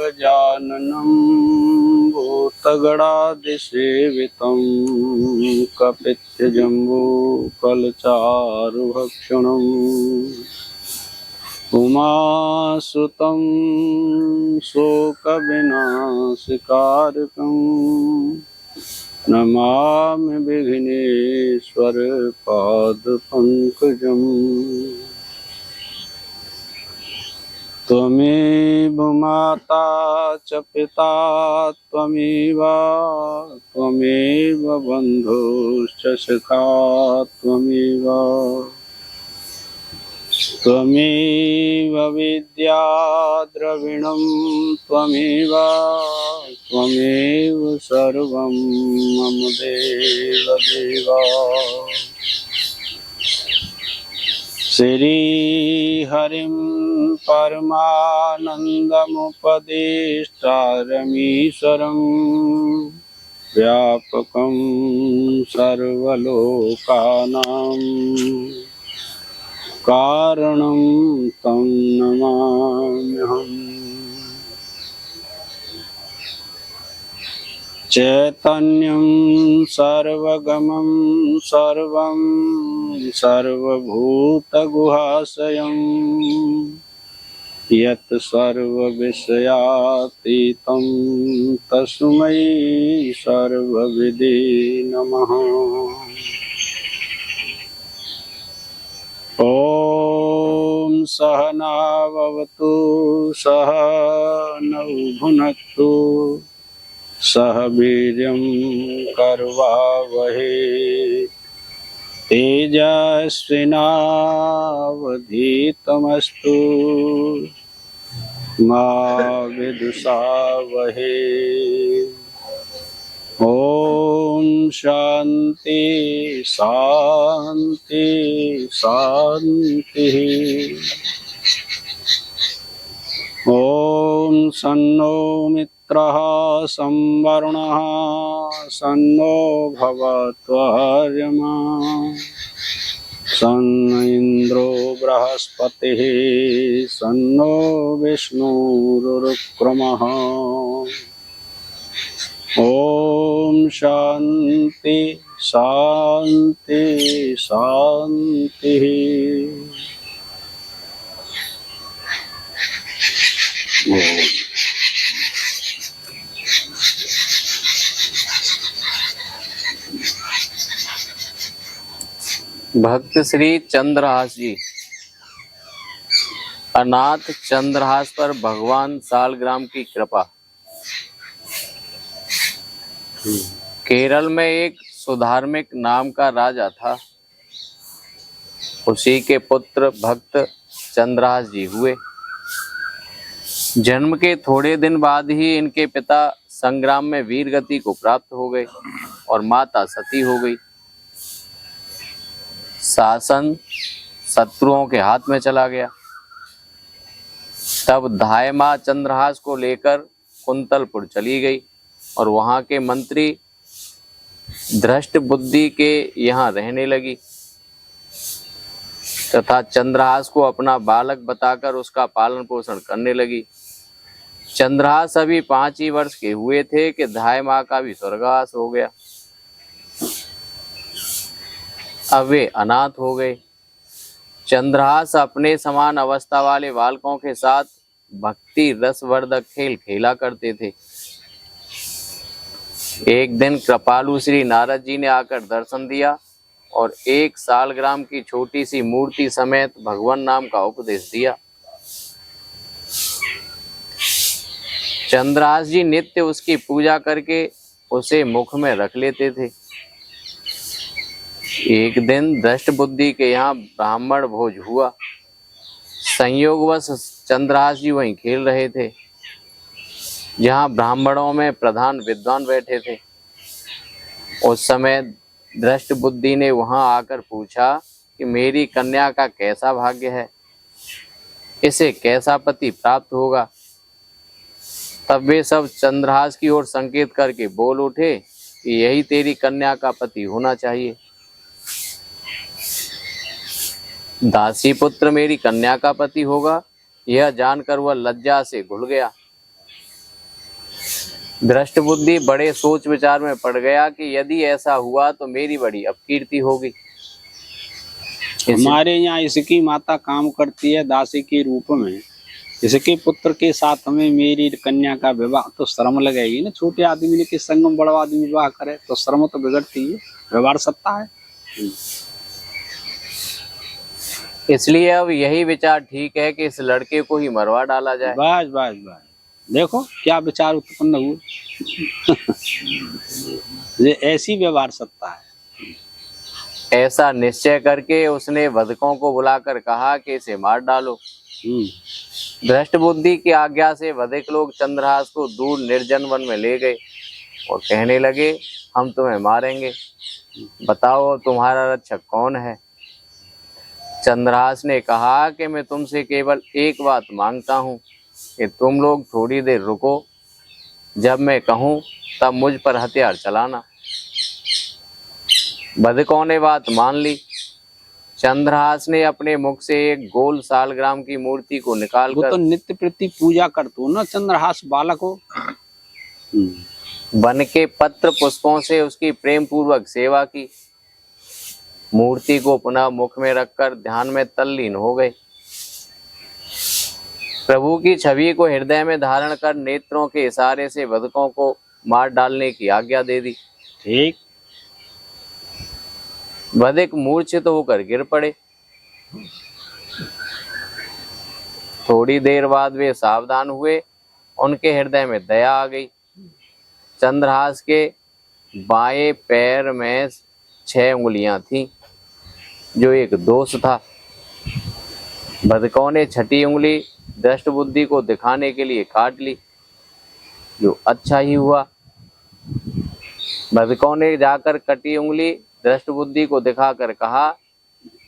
गजाननं भूतगणादिसेवितं कपित्थजम्बूफलचारुभक्षणम् उमासुतं शोकविनाशकारकं नमामि विघ्नेश्वर पादपङ्कजम्। त्वमेव माता च पिता त्वमेव बन्धुश्च सखा त्वमेव विद्या द्रविणं त्वमेव सर्वं मम देव। श्रीहरिं परमानन्दमुपदेष्टारमीश्वरं व्यापकं सर्वलोकानां कारणं तं नमाम्यहम्। चैतन्यं सर्वगमं सर्वभूतगुहाशयं यत् सर्वविषयातीतं तस्मै सर्वविदे नमः। ॐ सहना भवतु सहनौ भुनक्तु सह वीर्यं करवावहै तेजस्विनावधीतमस्तु मा विद्विषावहै। ॐ शान्ति शान्ति शान्तिः। ॐ सन्नो मित्रः संवरुणः सन्नो भवत्वर्यमा सन्न इन्द्रो बृहस्पतिः सन्नो विष्णुरुक्रमः। ॐ शान्ति शान्ति शान्तिः। भक्त श्री चंद्रहास जी। अनाथ चंद्रहास पर भगवान सालग्राम की कृपा। केरल में एक सुधार्मिक नाम का राजा था। उसी के पुत्र भक्त चंद्रहास जी हुए। जन्म के थोड़े दिन बाद ही इनके पिता संग्राम में वीर गति को प्राप्त हो गए और माता सती हो गई। शासन शत्रुओं के हाथ में चला गया। तब धाय माँ चंद्रहास को लेकर कुंतलपुर चली गई और वहां के मंत्री धृष्ट बुद्धि के यहाँ रहने लगी तथा चंद्रहास को अपना बालक बताकर उसका पालन पोषण करने लगी। चंद्रहास अभी 5 ही वर्ष के हुए थे कि धाय माँ का भी स्वर्गवास हो गया। अब वे अनाथ हो गए। चंद्रहास अपने समान अवस्था वाले बालकों के साथ भक्ति रसवर्धक खेल खेला करते थे। एक दिन कृपालु श्री नारद जी ने आकर दर्शन दिया और 1 सालग्राम की छोटी सी मूर्ति समेत भगवान नाम का उपदेश दिया। चंद्रहास जी नित्य उसकी पूजा करके उसे मुख में रख लेते थे। एक दिन दृष्ट बुद्धि के यहाँ ब्राह्मण भोज हुआ। संयोगवश चंद्रहास जी वहीं खेल रहे थे जहाँ ब्राह्मणों में प्रधान विद्वान बैठे थे। उस समय दृष्ट बुद्धि ने वहां आकर पूछा कि मेरी कन्या का कैसा भाग्य है, इसे कैसा पति प्राप्त होगा। तब वे सब चंद्रहास की ओर संकेत करके बोल उठे कि यही तेरी कन्या का पति होना चाहिए। दासी पुत्र मेरी कन्या का पति होगा, यह जानकर वह लज्जा से घुल गया। दृष्ट बुद्धि बड़े सोच विचार में पड़ गया कि यदि ऐसा हुआ तो मेरी बड़ी अपकीर्ति होगी। हमारे यहाँ इसकी माता काम करती है दासी के रूप में। इसके पुत्र के साथ में मेरी कन्या का विवाह, तो शर्म लगेगी ना। छोटे आदमी के संग में बड़ा आदमी विवाह करे तो शर्म तो बिगड़ती है। व्यवहार सत्ता है। इसलिए अब यही विचार ठीक है कि इस लड़के को ही मरवा डाला जाए। बस बस बस, देखो क्या विचार उत्पन्न हुए। ये ऐसी व्यवहार सत्ता है। ऐसा निश्चय करके उसने वधकों को बुलाकर कहा कि इसे मार डालो। दृष्ट बुद्धि की आज्ञा से वधिक लोग चंद्रहास को दूर निर्जन वन में ले गए और कहने लगे, हम तुम्हें मारेंगे, बताओ तुम्हारा रक्षक कौन है। चंद्रहास ने कहा कि मैं तुमसे केवल एक बात मांगता हूँ कि तुम लोग थोड़ी देर रुको, जब मैं कहूँ तब मुझ पर हथियार चलाना। वधकों ने बात मान ली। चंद्रहास ने अपने मुख से एक गोल सालग्राम की मूर्ति को वो निकालकर तो नित्य प्रति पूजा करते हो ना चंद्रहास बालक हो। वन के पत्र पुष्पों से उसकी प्रेम पूर्वक सेवा की। मूर्ति को पुनः मुख में रखकर ध्यान में तल्लीन हो गए। प्रभु की छवि को हृदय में धारण कर नेत्रों के इशारे से वधकों को मार डालने की आज्ञा दे दी। ठीक। वधिक मूर्छित होकर गिर पड़े। थोड़ी देर बाद वे सावधान हुए। उनके हृदय में दया आ गई। चंद्रहास के बाएं पैर में 6 उंगलियां थीं, जो एक दोष था। वधकों ने 6ठी उंगली दृष्ट बुद्धि को दिखाने के लिए काट ली, जो अच्छा ही हुआ। वधकों ने जाकर कटी उंगली दृष्ट बुद्धि को दिखाकर कहा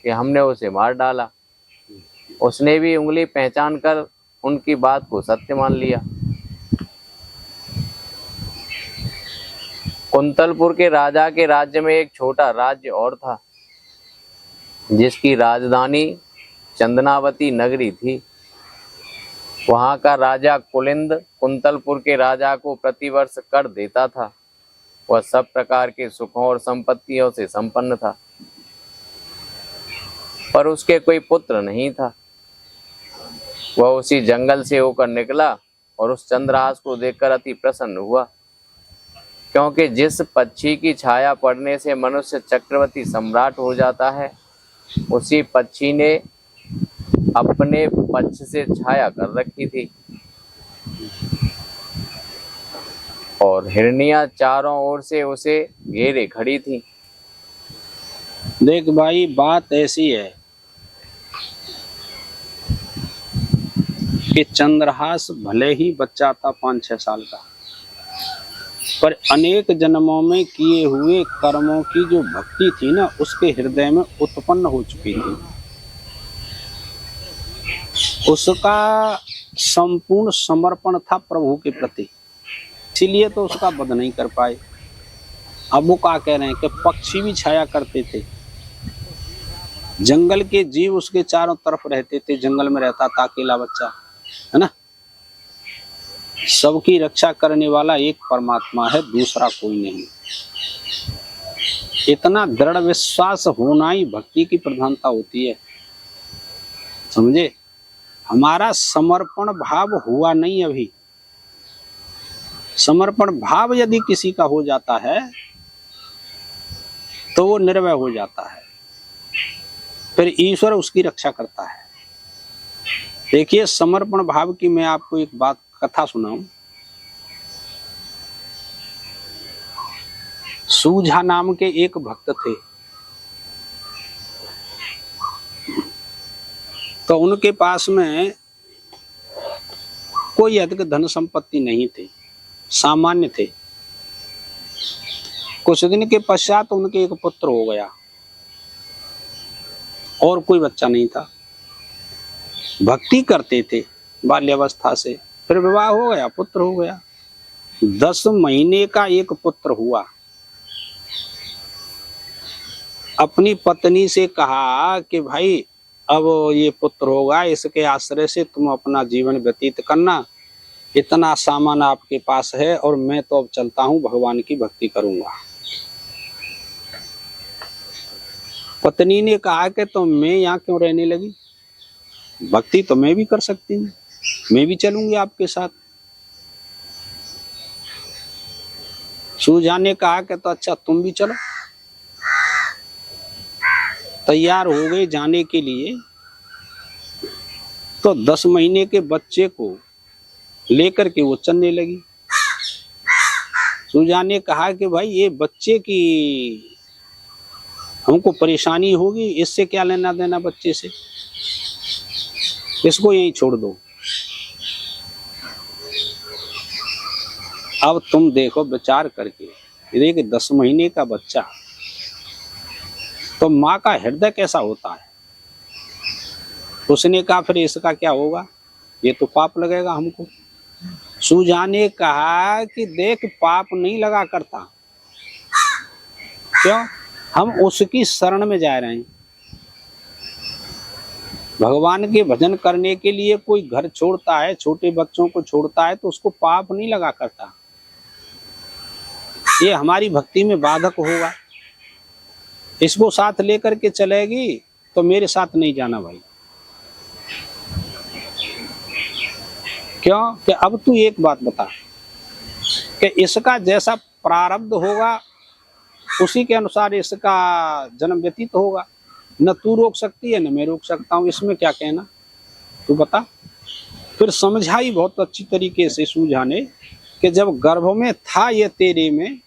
कि हमने उसे मार डाला। उसने भी उंगली पहचान कर उनकी बात को सत्य मान लिया। कुंतलपुर के राजा के राज्य में एक छोटा राज्य और था, जिसकी राजधानी चंदनावती नगरी थी। वहां का राजा कुलिंद कुंतलपुर के राजा को प्रतिवर्ष कर देता था। वह सब प्रकार के सुखों और संपत्तियों से संपन्न था, पर उसके कोई पुत्र नहीं था। वह उसी जंगल से होकर निकला और उस चंद्रहास को देखकर अति प्रसन्न हुआ, क्योंकि जिस पक्षी की छाया पड़ने से मनुष्य चक्रवर्ती सम्राट हो जाता है, उसी पक्षी ने अपने पक्ष से छाया कर रखी थी और हिरनियां चारों ओर से उसे घेरे खड़ी थी। देख भाई, बात ऐसी है कि चंद्रहास भले ही बच्चा था 5-6 साल का, पर अनेक जन्मों में किए हुए कर्मों की जो भक्ति थी ना, उसके हृदय में उत्पन्न हो चुकी थी। उसका संपूर्ण समर्पण था प्रभु के प्रति, इसीलिए तो उसका वध नहीं कर पाए। अब वो क्या कह रहे हैं कि पक्षी भी छाया करते थे, जंगल के जीव उसके चारों तरफ रहते थे। जंगल में रहता था अकेला बच्चा, है ना। सबकी रक्षा करने वाला एक परमात्मा है, दूसरा कोई नहीं। इतना दृढ़ विश्वास होना ही भक्ति की प्रधानता होती है, समझे। हमारा समर्पण भाव हुआ नहीं अभी। समर्पण भाव यदि किसी का हो जाता है तो वो निर्भय हो जाता है, फिर ईश्वर उसकी रक्षा करता है। देखिए, समर्पण भाव की मैं आपको एक बात कथा सुनाऊं। सूझा नाम के एक भक्त थे, तो उनके पास में कोई अधिक धन संपत्ति नहीं थी, सामान्य थे। कुछ दिन के पश्चात उनके एक पुत्र हो गया और कोई बच्चा नहीं था। भक्ति करते थे बाल्यावस्था से, फिर विवाह हो गया, पुत्र हो गया। 10 महीने का एक पुत्र हुआ। अपनी पत्नी से कहा कि भाई अब ये पुत्र होगा, इसके आश्रय से तुम अपना जीवन व्यतीत करना, इतना सामान आपके पास है और मैं तो अब चलता हूँ, भगवान की भक्ति करूंगा। पत्नी ने कहा कि तो मैं यहाँ क्यों रहने लगी, भक्ति तो मैं भी कर सकती हूँ, मैं भी चलूंगी आपके साथ। सूझा ने कहा कि तो अच्छा तुम भी चलो। तैयार हो गए जाने के लिए। तो 10 महीने के बच्चे को लेकर के वो चलने लगी। सूझा ने कहा कि भाई ये बच्चे की हमको परेशानी होगी, इससे क्या लेना देना बच्चे से, इसको यहीं छोड़ दो। अब तुम देखो विचार करके, देखिए 10 महीने का बच्चा, तो माँ का हृदय कैसा होता है। उसने कहा फिर इसका क्या होगा, ये तो पाप लगेगा हमको। सूझा ने कहा कि देख पाप नहीं लगा करता, क्यों, हम उसकी शरण में जा रहे हैं। भगवान के भजन करने के लिए कोई घर छोड़ता है, छोटे बच्चों को छोड़ता है, तो उसको पाप नहीं लगा करता, ये हमारी भक्ति में बाधक होगा। इसको साथ लेकर के चलेगी तो मेरे साथ नहीं जाना भाई। क्यों कि अब तू एक बात बता कि इसका जैसा प्रारब्ध होगा उसी के अनुसार इसका जन्म व्यतीत होगा। न तू रोक सकती है न मैं रोक सकता हूँ, इसमें क्या कहना, तू बता। फिर समझाई बहुत अच्छी तरीके से सूझा ने कि जब गर्भ में था ये तेरे में,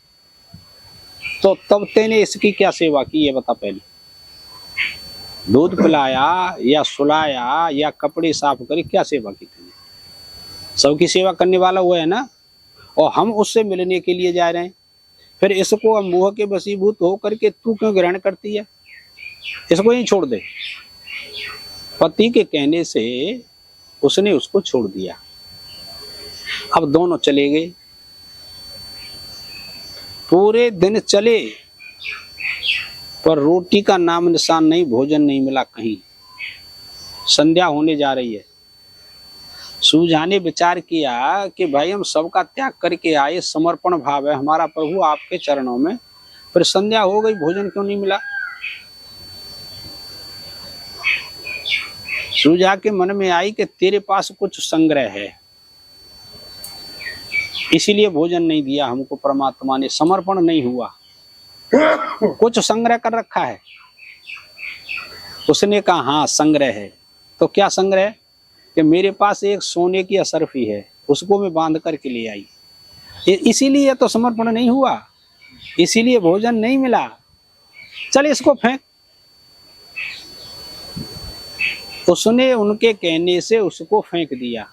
तो तब तेने इसकी क्या सेवा की ये बता। पहले दूध पिलाया या सुलाया या कपड़े साफ करे, क्या सेवा की तेने। सबकी सेवा करने वाला वो है ना, और हम उससे मिलने के लिए जा रहे हैं। फिर इसको अब मोह के वशीभूत हो करके तू क्यों ग्रहण करती है, इसको यहीं छोड़ दे। पति के कहने से उसने उसको छोड़ दिया। अब दोनों चले गए, पूरे दिन चले पर रोटी का नाम निशान नहीं, भोजन नहीं मिला कहीं। संध्या होने जा रही है। सूझा ने विचार किया कि भाई हम सबका त्याग करके आए, समर्पण भाव है हमारा प्रभु आपके चरणों में, फिर संध्या हो गई भोजन क्यों नहीं मिला। सूझा के मन में आई कि तेरे पास कुछ संग्रह है, इसीलिए भोजन नहीं दिया हमको परमात्मा ने, समर्पण नहीं हुआ, कुछ संग्रह कर रखा है। उसने कहा हाँ संग्रह है। तो क्या संग्रह, कि मेरे पास एक सोने की असरफी है, उसको मैं बांध करके ले आई, इसीलिए तो समर्पण नहीं हुआ, इसीलिए भोजन नहीं मिला, चल इसको फेंक। उसने उनके कहने से उसको फेंक दिया।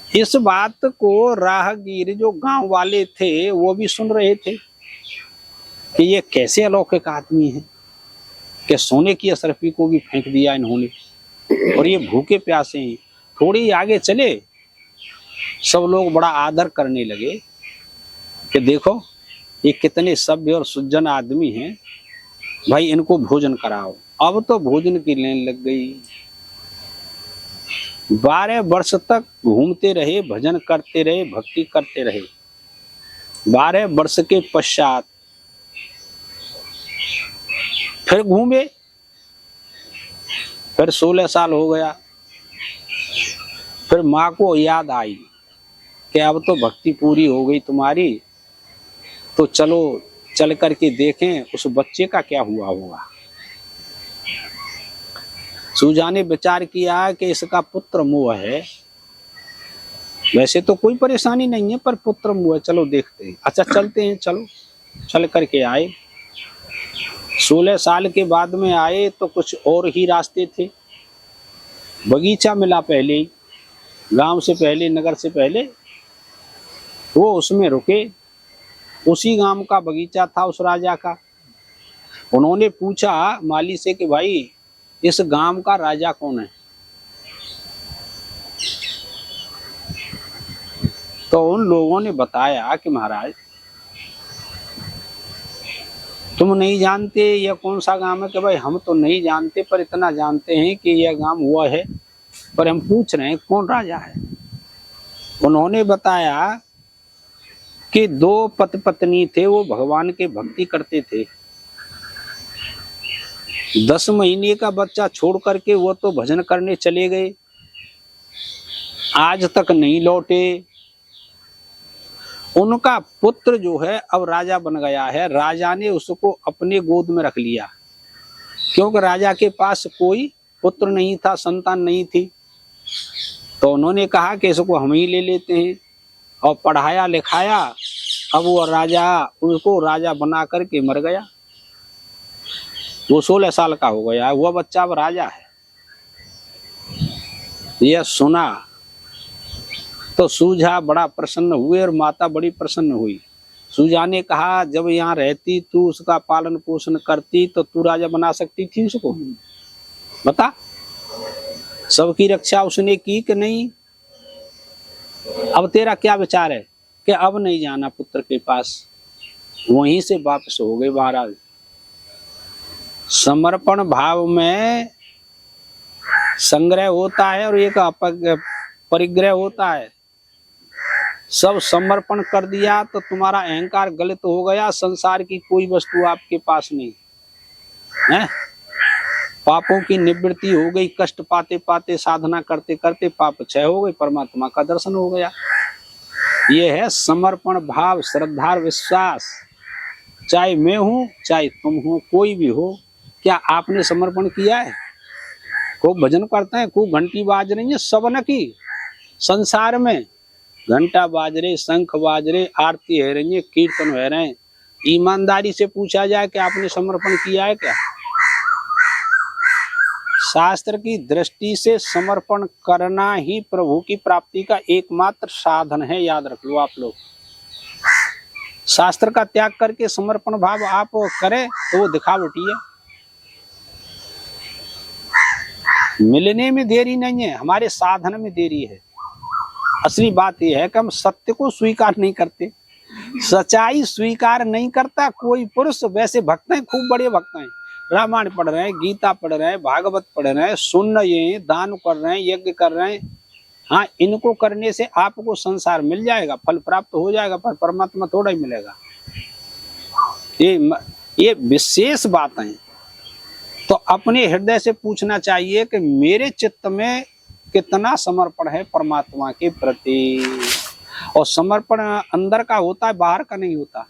इस बात को राहगीर जो गांव वाले थे वो भी सुन रहे थे कि ये कैसे अलौकिक आदमी है कि सोने की असरफी को भी फेंक दिया इन्होंने, और ये भूखे प्यासे हैं। थोड़ी आगे चले, सब लोग बड़ा आदर करने लगे कि देखो ये कितने सभ्य और सुज्जन आदमी हैं, भाई इनको भोजन कराओ। अब तो भोजन की लेन लग गई। 12 वर्ष तक घूमते रहे, भजन करते रहे, भक्ति करते रहे। 12 वर्ष के पश्चात फिर घूमे, फिर 16 साल हो गया। फिर माँ को याद आई कि अब तो भक्ति पूरी हो गई तुम्हारी, तो चलो चल करके देखें उस बच्चे का क्या हुआ होगा। सूझा ने विचार किया कि इसका पुत्र मोह है, वैसे तो कोई परेशानी नहीं है पर पुत्र मोह है, चलो देखते हैं। अच्छा चलते हैं, चलो चल करके आए। 16 साल के बाद में आए तो कुछ और ही रास्ते थे। बगीचा मिला पहले ही, गांव से पहले, नगर से पहले, वो उसमें रुके। उसी गांव का बगीचा था उस राजा का। उन्होंने पूछा माली से कि भाई इस गांव का राजा कौन है। तो उन लोगों ने बताया कि महाराज तुम नहीं जानते यह कौन सा गांव है। कि भाई हम तो नहीं जानते, पर इतना जानते हैं कि यह गांव हुआ है, पर हम पूछ रहे हैं कौन राजा है। उन्होंने बताया कि 2 पति पत्नी थे, वो भगवान के भक्ति करते थे। 10 महीने का बच्चा छोड़ करके वो तो भजन करने चले गए, आज तक नहीं लौटे। उनका पुत्र जो है अब राजा बन गया है, राजा ने उसको अपने गोद में रख लिया, क्योंकि राजा के पास कोई पुत्र नहीं था, संतान नहीं थी। तो उन्होंने कहा कि इसको हम ही ले लेते हैं, और पढ़ाया लिखाया। अब वो राजा, उसको राजा बना करके मर गया। वो 16 साल का हो गया, वो बच्चा अब राजा है। यह सुना तो सूझा बड़ा प्रसन्न हुए, और माता बड़ी प्रसन्न हुई। सूझा ने कहा, जब यहाँ रहती तू उसका पालन पोषण करती तो तू राजा बना सकती थी उसको, बता। सबकी रक्षा उसने की कि नहीं? अब तेरा क्या विचार है कि अब नहीं जाना पुत्र के पास? वहीं से वापस हो गए महाराज। समर्पण भाव में संग्रह होता है और एक परिग्रह होता है। सब समर्पण कर दिया तो तुम्हारा अहंकार गलित हो गया, संसार की कोई वस्तु आपके पास नहीं है। पापों की निवृत्ति हो गई, कष्ट पाते पाते साधना करते करते पाप क्षय हो गई, परमात्मा का दर्शन हो गया। ये है समर्पण भाव, श्रद्धा, विश्वास। चाहे मैं हूं चाहे तुम हो, कोई भी हो, क्या आपने समर्पण किया है? खूब भजन करते हैं, खूब घंटी बाज रही है, सबन की संसार में घंटा बाज रहे, शंख बाज रहे, आरती है रही है, कीर्तन हो रहे हैं। ईमानदारी से पूछा जाए कि आपने समर्पण किया है क्या? शास्त्र की दृष्टि से समर्पण करना ही प्रभु की प्राप्ति का एकमात्र साधन है, याद रख लो आप लोग। शास्त्र का त्याग करके समर्पण भाव आप करें तो वो दिखावटी है। मिलने में देरी नहीं है, हमारे साधन में देरी है। असली बात यह है कि हम सत्य को स्वीकार नहीं करते, सच्चाई स्वीकार नहीं करता कोई पुरुष। वैसे भक्त हैं, खूब बड़े भक्त हैं, रामायण पढ़ रहे हैं, गीता पढ़ रहे हैं, भागवत पढ़ रहे हैं, सुन रहे हैं, दान कर रहे हैं, यज्ञ कर रहे हैं। हाँ, इनको करने से आपको संसार मिल जाएगा, फल प्राप्त हो जाएगा, पर परमात्मा थोड़ा ही मिलेगा। ये विशेष बात है। तो अपने हृदय से पूछना चाहिए कि मेरे चित्त में कितना समर्पण है परमात्मा के प्रति। और समर्पण अंदर का होता है, बाहर का नहीं होता।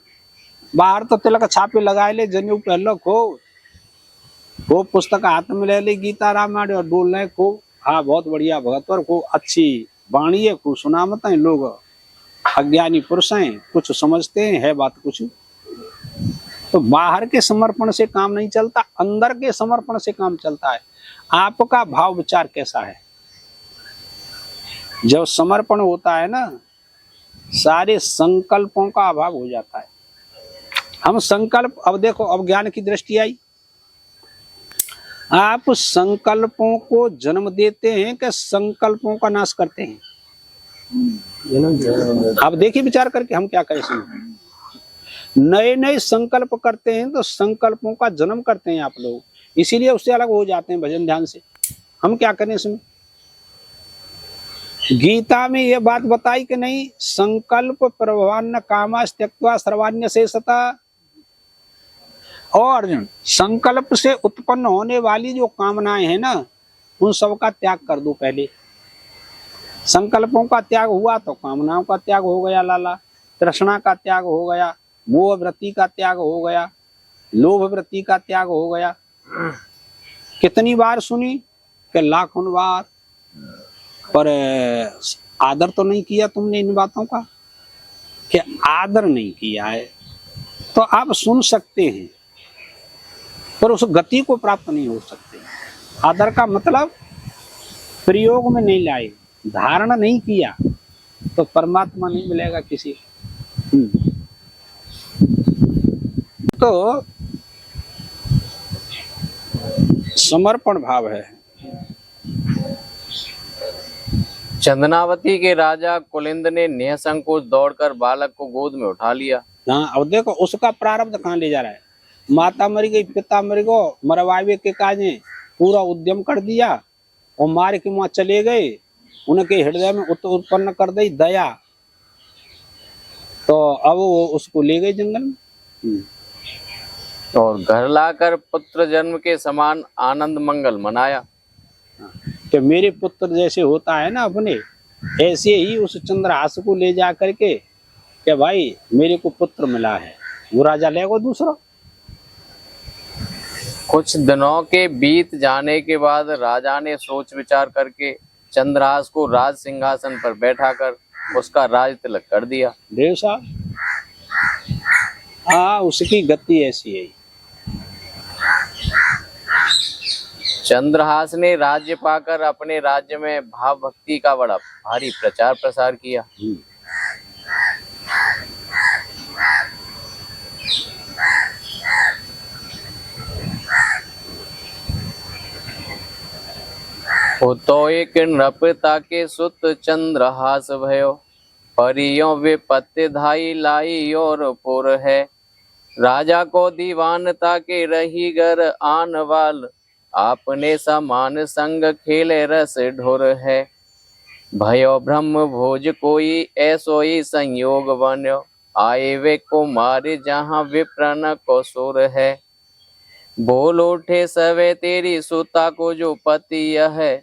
बाहर तो तिलक छापे लगाए ले, जनेऊ पहलो खूब पुस्तक हाथ में ले ली, गीता रामायण और डोल रहे खूब। हाँ, बहुत बढ़िया भगत और खूब अच्छी वाणी है, खूब सुनामत है। लोग अज्ञानी पुरुष हैं, कुछ समझते हैं, है बात कुछ। तो बाहर के समर्पण से काम नहीं चलता, अंदर के समर्पण से काम चलता है। आपका भाव विचार कैसा है? जब समर्पण होता है ना, सारे संकल्पों का अभाव हो जाता है। हम संकल्प, अब देखो, अब ज्ञान की दृष्टि आई। आप संकल्पों को जन्म देते हैं कि संकल्पों का नाश करते हैं? आप देखिए विचार करके, हम क्या करें इसमें। नए नए संकल्प करते हैं तो संकल्पों का जन्म करते हैं आप लोग, इसीलिए उससे अलग हो जाते हैं भजन ध्यान से। हम क्या करें इसमें? गीता में यह बात बताई कि नहीं, संकल्प प्रभवान्न कामास त्यक्त्वा सर्वान्य शेषता। और संकल्प से उत्पन्न होने वाली जो कामनाएं हैं ना, उन सब का त्याग कर दो पहले। संकल्पों का त्याग हुआ तो कामनाओं का त्याग हो गया लाला, तृष्णा का त्याग हो गया, मोह वृत्ति का त्याग हो गया, लोभ वृत्ति का त्याग हो गया। कितनी बार सुनी कि लाखों बार, पर आदर तो नहीं किया तुमने इन बातों का। कि आदर नहीं किया है तो आप सुन सकते हैं, पर उस गति को प्राप्त नहीं हो सकते। आदर का मतलब प्रयोग में नहीं लाए, धारण नहीं किया, तो परमात्मा नहीं मिलेगा किसी को। तो समर्पण भाव है। चंदनावती के राजा कुलिंद ने निःसंकोच दौड़कर बालक को गोद में उठा लिया। हाँ, अब देखो उसका प्रारब्ध कहाँ ले जा रहा है। माता मर गई, पिता मर गो, मरवावे के काजे पूरा उद्यम कर दिया और मार के वहां चले गए। उनके हृदय में उत्पन्न कर दी दया, तो अब वो उसको ले गए जंगल में। और घर लाकर पुत्र जन्म के समान आनंद मंगल मनाया। कि मेरे पुत्र जैसे होता है ना अपने, ऐसे ही उस चंद्रहास को ले जा करके कि भाई मेरे को पुत्र मिला है, वो राजा लेगा दूसरा। कुछ दिनों के बीत जाने के बाद राजा ने सोच विचार करके चंद्रहास को राज सिंहासन पर बैठाकर उसका राज तिलक कर दिया। देव साहब, हाँ उसकी गति ऐसी है। चंद्रहास ने राज्य पाकर अपने राज्य में भाव भक्ति का बड़ा भारी प्रचार प्रसार किया। तो एक नृपता के सुत चंद्रहास भयो, परियों विपत्ति धाई लाई और पुर है। राजा को दीवानता के रही घर आन वाल, आपने समान संग खेले रस ढोर है। भयो ब्रह्म भोज कोई ऐसो ही संयोग बन्यो, आए वे कुमार जहाँ विप्रन को सुर है। बोल उठे सवे तेरी सुता को जो पति है,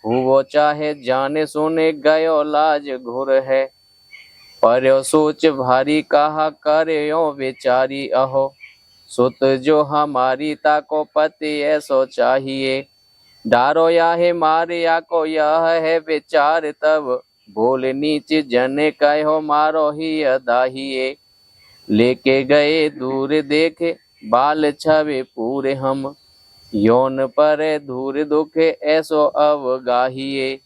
वो चाहे जाने सुने गयो लाज घुर है। पर्यो सोच भारी कहा करयो विचारी अहो, सुत जो हमारी ताको पति ऐसो चाहिए। डारो या है मारिया को यह है विचार तब, बोल नीच जन कहो मारो ही अदाहिए। लेके गए दूर देखे बाल छवे पूरे हम, यौन पर धूर दुखे ऐसो अवगाहिए।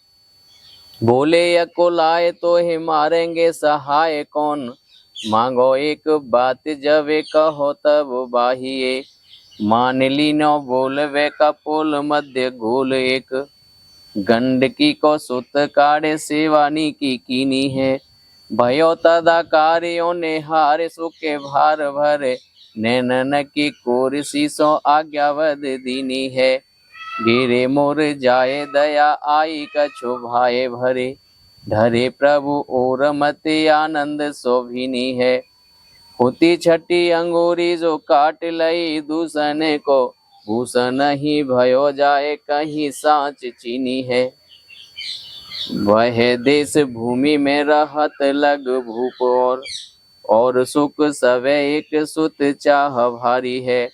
बोले यकुलाए तो ही मारेंगे सहाय कौन, मांगो एक बात जब कहो तब बाहिए। मान ली नो बोल वे कपोल मध्य गोल एक, गंडकी को सुत काढ़े सेवानी की कीनी है। भयो तदा कार्यों ने हारे सुखे भार भरे, नैनन की कोर शीसो आज्ञावद दीनी है। गिरे मोर जाए दया आई कछु भाए भरे, ढरे प्रभु और मति आनंद शोभिनी है। होती छठी अंगूरी जो काट लई दूषण को, भूषण ही भयो जाए कहीं सांच चीनी है। वह देश भूमि में रहत लग भूप और सुख सवे एक सुत चाह भारी है।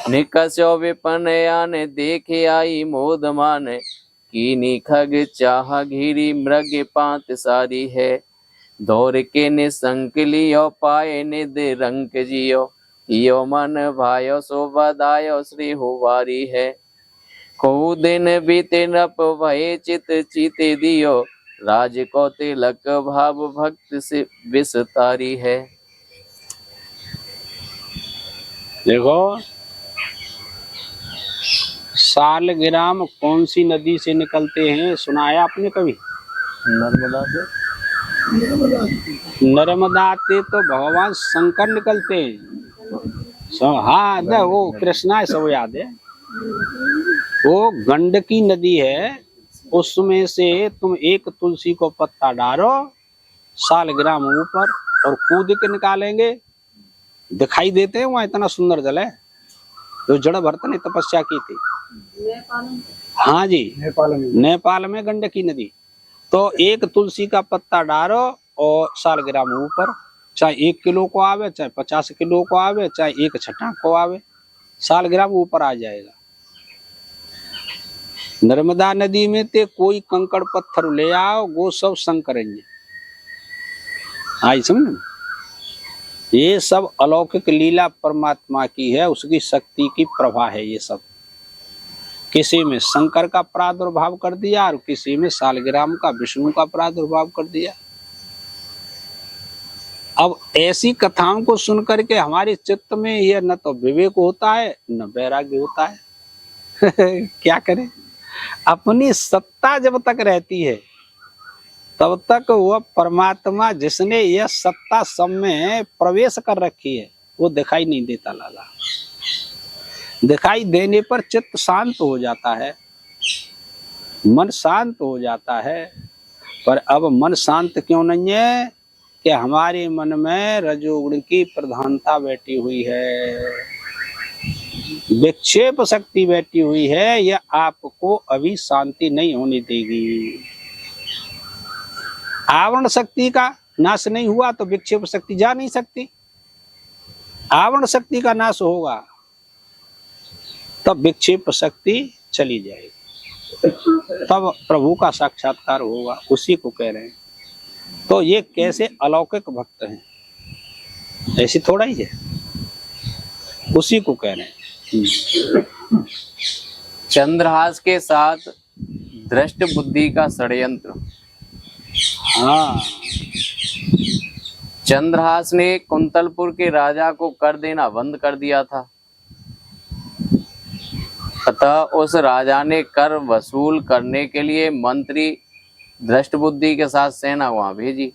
निकस्यो विपन आन देखे आई मोद मान, कीनी खग चाह घिरी मृग पांत सारी है। दौर के निसंक लियो पाए निद रंक जियो, यो मन भायो सो बदायो श्री हुवारी है। को दिन बीते नप भये चित चीते दियो, राज को तिलक भाव भक्त से विस्तारी है। देखो सालग्राम कौन सी नदी से निकलते हैं, सुनाया आपने कभी? नर्मदा से। नर्मदा से तो भगवान शंकर निकलते हैं। हाँ वो कृष्णा है, सब याद है। वो गंडकी नदी है, उसमें से तुम एक तुलसी को पत्ता डालो सालग्राम ऊपर और कूद के निकालेंगे, दिखाई देते हैं। वहाँ इतना सुंदर जल है। जो जड़ भरत ने तपस्या की थी, हाँ जी, नेपाल में गंडकी नदी। तो एक तुलसी का पत्ता डालो और सालग्राम ऊपर, चाहे 1 किलो को आवे, चाहे 50 किलो को आवे, चाहे 1 छटा को आवे, सालग्राम ऊपर आ जाएगा। नर्मदा नदी में ते कोई कंकड़ पत्थर ले आओ, वो सब संग करेंगे। आई समझ? ये सब अलौकिक लीला परमात्मा की है, उसकी शक्ति की प्रभा है। ये सब किसी में शंकर का प्रादुर्भाव कर दिया और किसी में सालग्राम का, विष्णु का प्रादुर्भाव कर दिया। अब ऐसी कथाओं को सुन करके हमारे चित्त में यह न तो विवेक होता है न वैराग्य होता है। क्या करें? अपनी सत्ता जब तक रहती है तब तक वह परमात्मा जिसने यह सत्ता सब में प्रवेश कर रखी है वो दिखाई नहीं देता। लाला दिखाई देने पर चित्त शांत हो जाता है, मन शांत हो जाता है, पर अब मन शांत क्यों नहीं है? कि हमारे मन में रजोगुण की प्रधानता बैठी हुई है, विक्षेप शक्ति बैठी हुई है। यह आपको अभी शांति नहीं होने देगी। आवरण शक्ति का नाश नहीं हुआ तो विक्षेप शक्ति जा नहीं सकती। आवरण शक्ति का नाश होगा तब विक्षेप शक्ति चली जाएगी, तब प्रभु का साक्षात्कार होगा। उसी को कह रहे हैं। तो ये कैसे अलौकिक भक्त हैं, ऐसी थोड़ा ही है, उसी को कह रहे हैं। चंद्रहास के साथ दृष्ट बुद्धि का षड्यंत्र। हाँ, चंद्रहास ने कुंतलपुर के राजा को कर देना बंद कर दिया था। अतः उस राजा ने कर वसूल करने के लिए मंत्री दृष्ट बुद्धि के साथ सेना वहां भेजी।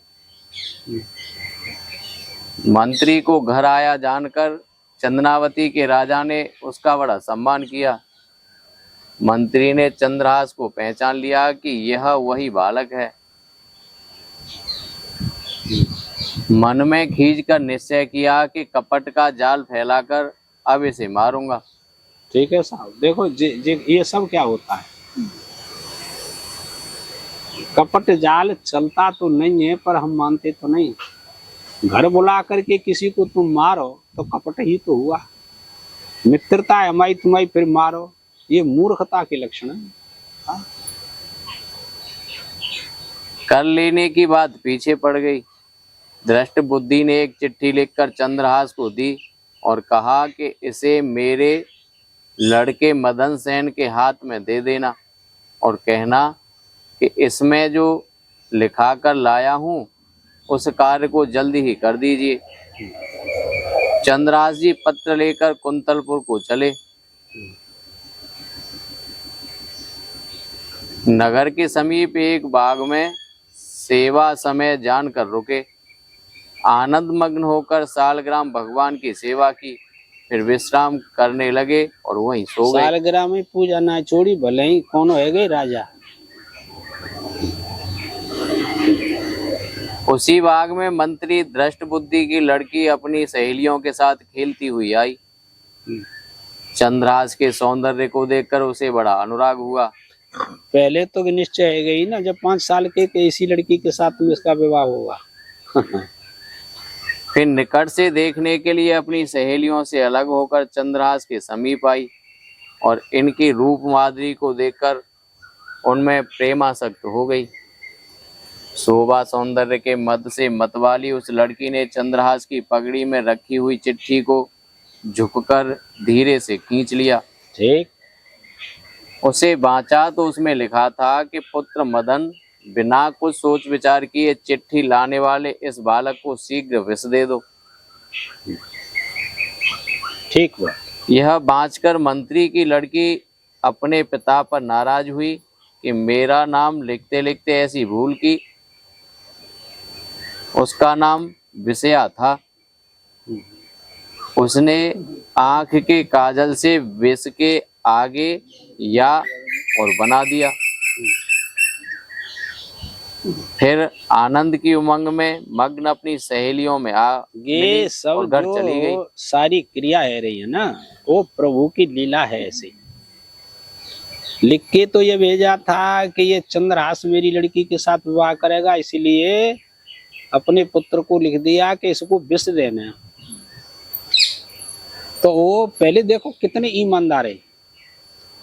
मंत्री को घर आया जानकर चंदनावती के राजा ने उसका बड़ा सम्मान किया। मंत्री ने चंद्रहास को पहचान लिया कि यह वही बालक है। मन में खींचकर निश्चय किया कि कपट का जाल फैलाकर अब इसे मारूंगा। ठीक है साहब। देखो ये सब क्या होता है, कपट जाल चलता तो नहीं है पर हम मानते तो नहीं। घर बुला करके किसी को तुम मारो तो कपट ही तो हुआ। मित्रता है हमारी तुम्हारी, फिर मारो, ये मूर्खता के लक्षण है। हाँ? कर लेने की बात पीछे पड़ गई। दृष्ट बुद्धि ने एक चिट्ठी लिखकर चंद्रहास को दी और कहा कि इसे मेरे लड़के मदन सेन के हाथ में दे देना और कहना कि इसमें जो लिखा कर लाया हूं उस कार्य को जल्दी ही कर दीजिए। चंद्रहास जी पत्र लेकर कुंतलपुर को चले। नगर के समीप एक बाग में सेवा समय जानकर रुके। आनंद मग्न होकर सालग्राम भगवान की सेवा की, फिर विश्राम करने लगे और वहीं सो गए। सालग्राम में पूजा ना छोड़ी, भले ही कौन है गए राजा। उसी बाग में मंत्री दृष्ट बुद्धि की लड़की अपनी सहेलियों के साथ खेलती हुई आई। चंद्रहास के सौंदर्य को देखकर उसे बड़ा अनुराग हुआ। पहले तो निश्चय है गई ना, जब 5 साल के इसी लड़की के साथ में इसका विवाह होगा। फिर निकट से देखने के लिए अपनी सहेलियों से अलग होकर चंद्रहास के समीप आई और इनकी रूप माधुरी को देखकर उनमें प्रेमासक्त हो गई। शोभा सौंदर्य के मद से मतवाली उस लड़की ने चंद्रहास की पगड़ी में रखी हुई चिट्ठी को झुककर धीरे से खींच लिया। ठीक। उसे बांचा तो उसमें लिखा था कि पुत्र मदन, बिना कुछ सोच विचार किए चिट्ठी लाने वाले इस बालक को शीघ्र विष दे दो। ठीक हुआ। यह बांचकर मंत्री की लड़की अपने पिता पर नाराज हुई कि मेरा नाम लिखते लिखते ऐसी भूल की। उसका नाम विषया था। उसने आंख के काजल से विष के आगे या और बना दिया। फिर आनंद की उमंग में मग्न अपनी सहेलियों में ये सब घर चली गई। जो सारी क्रिया है रही है ना, वो प्रभु की लीला है। ऐसे लिख के तो ये भेजा था कि ये चंद्रहास मेरी लड़की के साथ विवाह करेगा, इसलिए अपने पुत्र को लिख दिया कि इसको विष देना है। तो वो पहले देखो कितने ईमानदार है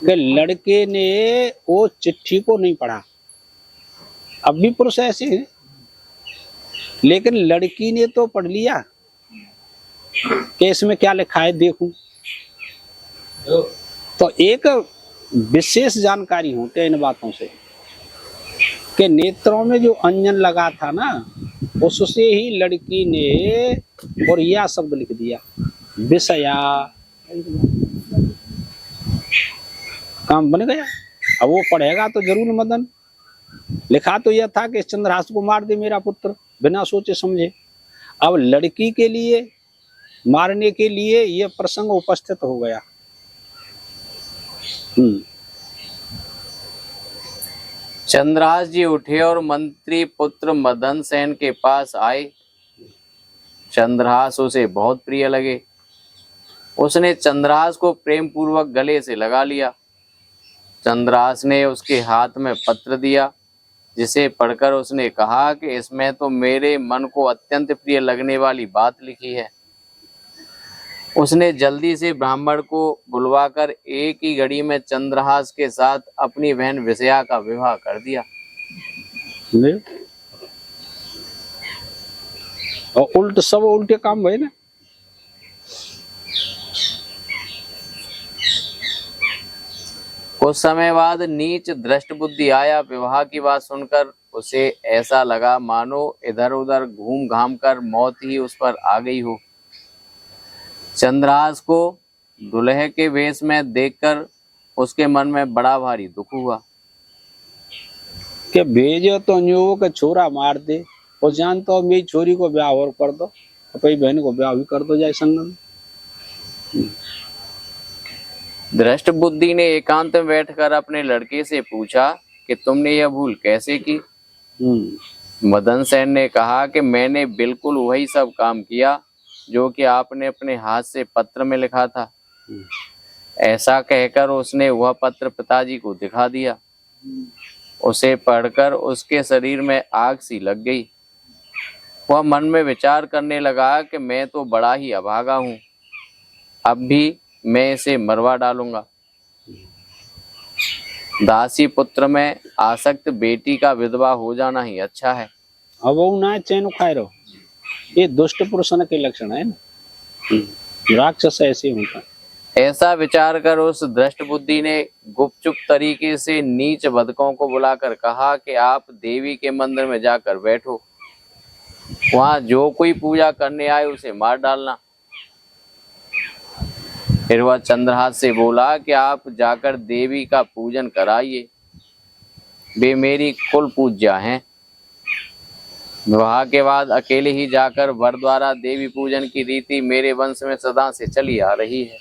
कि लड़के ने वो चिट्ठी को नहीं पढ़ा। अब भी पुरुष ऐसे हैं, लेकिन लड़की ने तो पढ़ लिया कि इसमें क्या लिखा है देखूं। तो एक विशेष जानकारी होते हैं इन बातों से कि नेत्रों में जो अंजन लगा था ना, उससे ही लड़की ने और यह शब्द लिख दिया, विषया। काम बन गया। अब वो पढ़ेगा तो जरूर मदन। लिखा तो यह था कि चंद्रहास को मार दे मेरा पुत्र, बिना सोचे समझे। अब लड़की के लिए मारने के लिए यह प्रसंग उपस्थित हो गया। चंद्रहास जी उठे और मंत्री पुत्र मदन सेन के पास आए। चंद्रहास उसे बहुत प्रिय लगे। उसने चंद्रहास को प्रेम पूर्वक गले से लगा लिया। चंद्रहास ने उसके हाथ में पत्र दिया, जिसे पढ़कर उसने कहा कि इसमें तो मेरे मन को अत्यंत प्रिय लगने वाली बात लिखी है। उसने जल्दी से ब्राह्मण को बुलवाकर एक ही घड़ी में चंद्रहास के साथ अपनी बहन विजया का विवाह कर दिया। और सब उल्टे काम भय ना। कुछ समय बाद नीच दृष्ट बुद्धि आया। विवाह की बात सुनकर उसे ऐसा लगा मानो इधर उधर घूम घाम कर मौत ही उस पर आ गई हो। चंद्रहास को दुल्हे के वेश में देखकर उसके मन में बड़ा भारी दुख हुआ कि भेजो तो न्यू के छोरा मार दे, और जान तो मेरी छोरी को ब्याह और कर दो, अपनी बहन को ब्याह भी कर दो जाए संगम। दृष्ट बुद्धि ने एकांत में बैठकर अपने लड़के से पूछा कि तुमने यह भूल कैसे की। मदन सेन ने कहा कि मैंने बिल्कुल वही सब काम किया जो कि आपने अपने हाथ से पत्र में लिखा था। ऐसा कहकर उसने वह पत्र पिताजी को दिखा दिया। उसे पढ़कर उसके शरीर में आग सी लग गई। वह मन में विचार करने लगा कि मैं तो बड़ा ही अभागा हूँ, अब भी मैं इसे मरवा डालूंगा। दासी पुत्र में आसक्त बेटी का विधवा हो जाना ही अच्छा है। अब वो ना चैन खाए रहो, ये दुष्ट पुरुषों के लक्षण है ना। राक्षस ऐसे होता है। ऐसा विचार कर उस दृष्ट बुद्धि ने गुपचुप तरीके से नीच बदकों को बुलाकर कहा कि आप देवी के मंदिर में जाकर बैठो, वहां जो कोई पूजा करने आए उसे मार डालना। फिर वह चंद्रहास से बोला कि आप जाकर देवी का पूजन कराइए, वे मेरी कुल पूज्या हैं। विवाह के बाद अकेले ही जाकर वर द्वारा देवी पूजन की रीति मेरे वंश में सदा से चली आ रही है।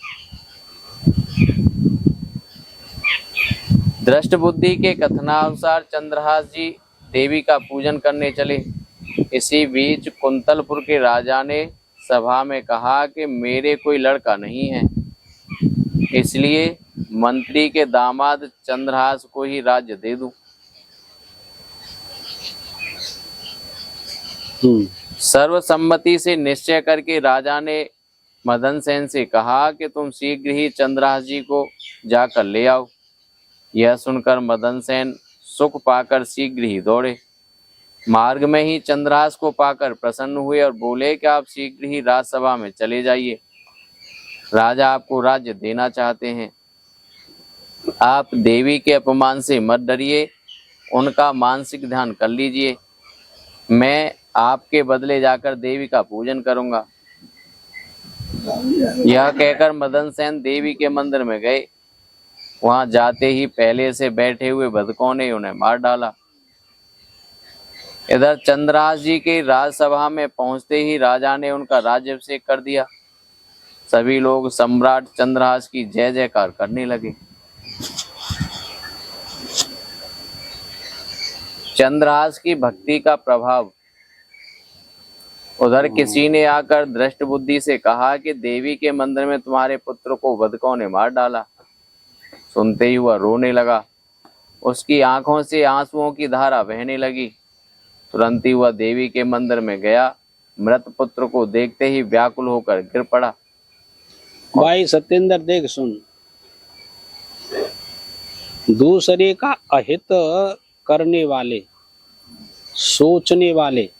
दृष्ट बुद्धि के कथनानुसार चंद्रहास जी देवी का पूजन करने चले। इसी बीच कुंतलपुर के राजा ने सभा में कहा कि मेरे कोई लड़का नहीं है, इसलिए मंत्री के दामाद चंद्रहास को ही राज्य दे दूं। सर्वसम्मति से निश्चय करके राजा ने मदन सेन से कहा कि तुम शीघ्र ही चंद्रहास जी को जाकर ले आओ। यह सुनकर मदन सेन सुख पाकर शीघ्र ही दौड़े। मार्ग में ही चंद्रहास को पाकर प्रसन्न हुए और बोले कि आप शीघ्र ही राजसभा में चले जाइए, राजा आपको राज्य देना चाहते हैं। आप देवी के अपमान से मत डरिए, उनका मानसिक ध्यान कर लीजिए, मैं आपके बदले जाकर देवी का पूजन करूंगा। यह कहकर मदन सेन देवी के मंदिर में गए। वहां जाते ही पहले से बैठे हुए बदकों ने उन्हें मार डाला। इधर चंद्रहास जी के राजसभा में पहुंचते ही राजा ने उनका राज्याभिषेक कर दिया। सभी लोग सम्राट चंद्रहास की जय जयकार करने लगे। चंद्रहास की भक्ति का प्रभाव। उधर किसी ने आकर दृष्ट बुद्धि से कहा कि देवी के मंदिर में तुम्हारे पुत्र को बदकों ने मार डाला। सुनते ही वह रोने लगा। उसकी आंखों से आंसुओं की धारा बहने लगी। तुरंत ही वह देवी के मंदिर में गया। मृत पुत्र को देखते ही व्याकुल होकर गिर पड़ा। भाई सत्येंद्र देख सुन, दूसरे का अहित करने वाले, सोचने वाले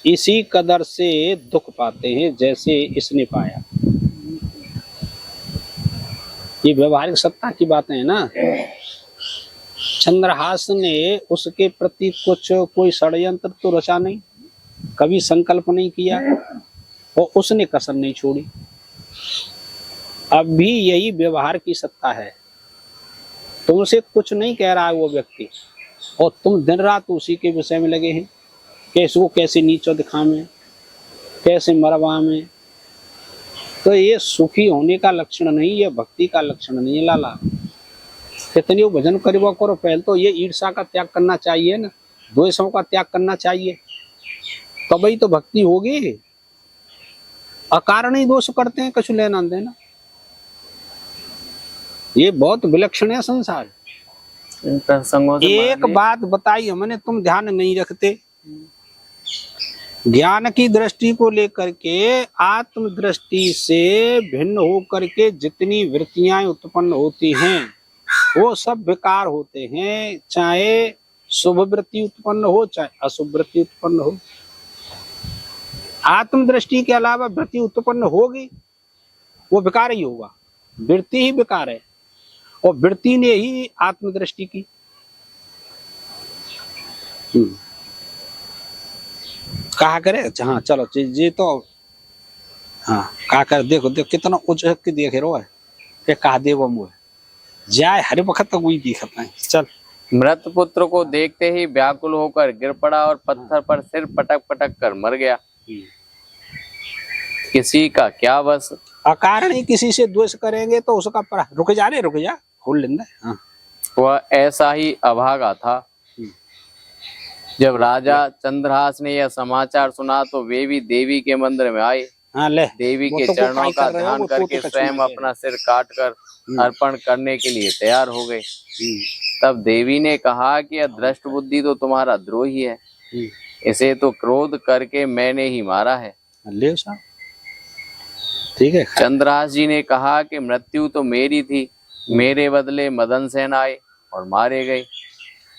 इसी कदर से दुख पाते हैं जैसे इसने पाया। ये व्यवहारिक सत्ता की बातें हैं ना। चंद्रहास ने उसके प्रति कोई षड्यंत्र तो रचा नहीं, कभी संकल्प नहीं किया और उसने कसर नहीं छोड़ी। अब भी यही व्यवहार की सत्ता है। तुमसे कुछ नहीं कह रहा है वो व्यक्ति, और तुम दिन रात उसी के विषय में लगे हैं कि इसको कैसे नीचा दिखावें, कैसे मरवावें। तो ये सुखी होने का लक्षण नहीं, ये भक्ति का लक्षण नहीं है लाला। कितनी भजन करो करो, पहले तो ये ईर्ष्या का त्याग करना चाहिए ना, द्वेषों का त्याग करना चाहिए, तभी तो भक्ति होगी। अकारण ही दोष करते हैं, कुछ लेना देना। ये बहुत विलक्षण है संसार। इन प्रसंगों से एक बात बताई हमने, तुम ध्यान नहीं रखते। ज्ञान की दृष्टि को लेकर के, आत्म दृष्टि से भिन्न होकर के जितनी वृत्तियां उत्पन्न होती हैं वो सब बेकार होते हैं, चाहे शुभ वृत्ति उत्पन्न हो चाहे अशुभ वृत्ति उत्पन्न हो। आत्म दृष्टि के अलावा वृत्ति उत्पन्न होगी वो बेकार ही होगा, वृत्ति ही बेकार है, और वृत्ति ने ही आत्म दृष्टि की। कहा करे, हाँ चलो जी तो हाँ कहा कर, देखो देखो कितना उच्च के देखे रो है के कहा दे वो मुँह जाए हर वक्त तक वही दिखता है। चल। मृत पुत्र को देखते ही व्याकुल होकर गिर पड़ा और पत्थर पर सिर पटक पटक कर मर गया। किसी का क्या बस। अकारण ही किसी से द्वेष करेंगे तो उसका रुक जा खोल लेंगे। हाँ। वह ऐसा ही अभागा था। जब राजा चंद्रहास ने यह समाचार सुना तो वे भी देवी के मंदिर में आए। हाँ, ले। देवी के चरणों का ध्यान करके स्वयं अपना सिर काट कर अर्पण करने के लिए तैयार हो गए। तब देवी ने कहा कि यह दृष्ट बुद्धि तो तुम्हारा द्रोही है, इसे तो क्रोध करके मैंने ही मारा है। ले साहब, ठीक है। चंद्रहास जी ने कहा कि मृत्यु तो मेरी थी, मेरे बदले मदन सेन आए और मारे गए।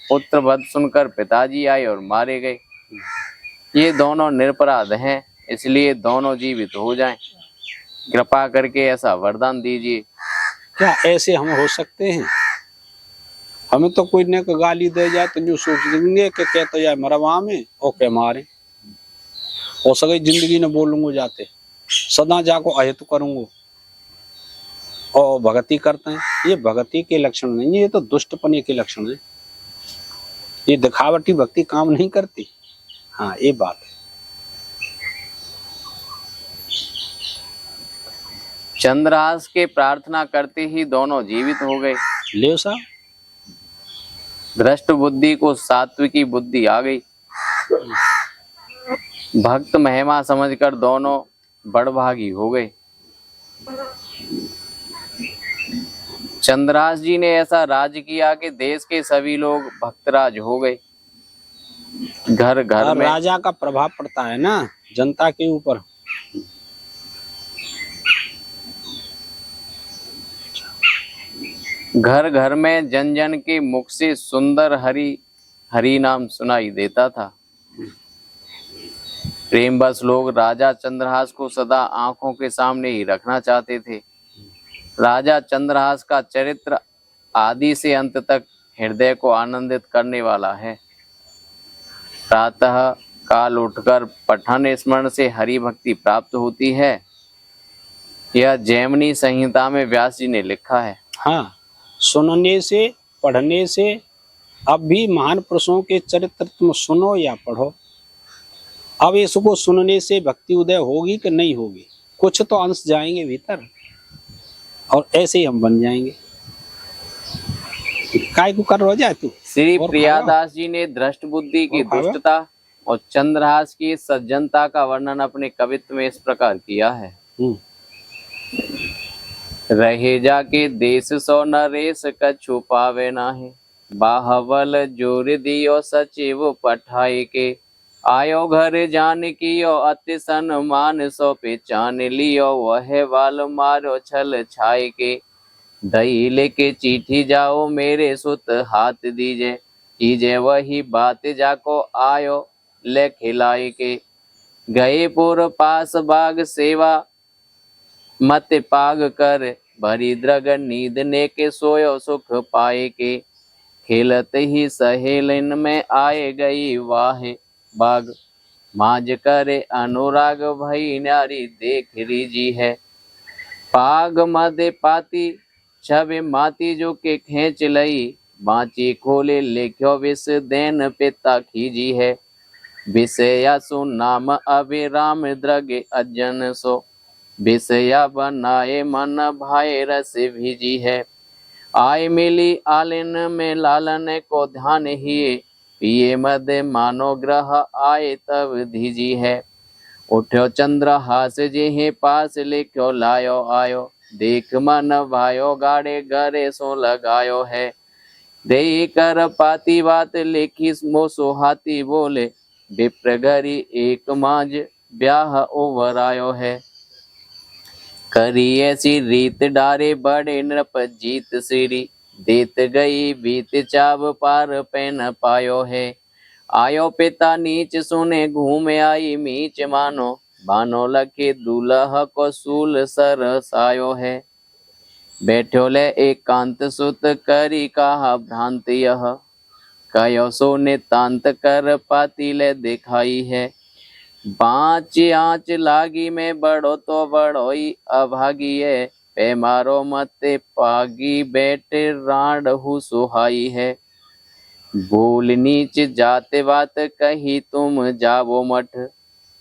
पुत्र वध सुनकर पिताजी आए और मारे गए। ये दोनों निरपराध हैं, इसलिए दोनों जीवित हो जाएं। कृपा करके ऐसा वरदान दीजिए। क्या ऐसे हम हो सकते हैं? हमें तो कोई ने गाली दे जाए तो जो सोच देंगे कि कहते जाए मरवा में और क्या मारे, हो सके जिंदगी न बोलूंगा जाते सदा जाको अहित करूंगा और भक्ति करते हैं। ये भक्ति के लक्षण नहीं है, ये तो दुष्टपने के लक्षण है। ये दिखावटी भक्ति काम नहीं करती। हाँ, ये बात है। चंद्रहास के प्रार्थना करते ही दोनों जीवित हो गए। ले साहब, दृष्ट बुद्धि को सात्विकी बुद्धि आ गई। भक्त महिमा समझकर दोनों बड़भागी हो गए। चंद्रहास जी ने ऐसा राज किया कि देश के सभी लोग भक्तराज हो गए। घर घर में राजा का प्रभाव पड़ता है ना जनता के ऊपर। घर घर में जन जन के मुख से सुंदर हरि नाम सुनाई देता था। प्रेम बस लोग राजा चंद्रहास को सदा आंखों के सामने ही रखना चाहते थे। राजा चंद्रहास का चरित्र आदि से अंत तक हृदय को आनंदित करने वाला है। प्रातः काल उठकर पठन स्मरण से हरि भक्ति प्राप्त होती है। यह जैमिनी संहिता में व्यास जी ने लिखा है। हाँ, सुनने से पढ़ने से, अब भी महान पुरुषों के चरित्र तुम सुनो या पढ़ो, अब इसको सुनने से भक्ति उदय होगी कि नहीं होगी? कुछ तो अंश जाएंगे भीतर और ऐसे ही हम बन जाएंगे। काय को कर रो जाए तू। श्री प्रियादास जी ने दृष्ट बुद्धि की दुष्टता और चंद्रहास की सज्जनता का वर्णन अपने कवित्व में इस प्रकार किया है। रहे जाके देश सो नरेश कछु पावे नाहे, बाहवल जोर दियो सचिव पठाई के, आयो घर जान कियो अति सन्मान सो पहचान लियो, वह वाल मारो छल छाई के, दही लेके चिट्ठी जाओ मेरे सुत हाथ दीजे, कीजे वही बात जाको आयो ले खिलाई के, गए पुर पास बाग सेवा मत पाग कर, भरी द्रग नींद ने के सोयो सुख पाए के, खेलत ही सहेलन में आए गई वाहे बाग, माज करे अनुराग भई नारी देख रीजी है, पाग मदे पाती छबे माती जो के खेच लई, बाँची खोले लेख्यो विष देन पिता खीजी है, विषया सुन नाम अभिराम द्रगे अजन सो, विषया बनाए मन भाई रस भीजी है, आय मिली आलिन में लालन को ध्यान ही, पिए मद मानो ग्रह आए तब धीजी है। उठ्यो चंद्रहास जिहि पास लिख्यो लायो आयो, देख मन भायो गाड़े गरे सो लगायो है। दे कर पाती बात लिखी मो सुहाती बोले, विप्र घरी एक मांझ ब्याह ओवरायो है। करी ऐसी रीत डारे बड़े नृप जीत सिरी, देत गई बीत चाव पार पेन पायो है। आयो पिता नीच सुने घूम आई मीच मानो, बानो लखे दूल्हा को सूल सरसायो है। बैठो ले एकांत सुत करी कहा भ्रांत यह, कयो सो नितांत कर पाती ले दिखाई है। बाँच आँच लागी में बड़ो तो बड़ोई अभागी है, पे मारो मते पागी बैठे रांडहु सुहाई है। बोल नीच जाते बात कही तुम जावो मठ,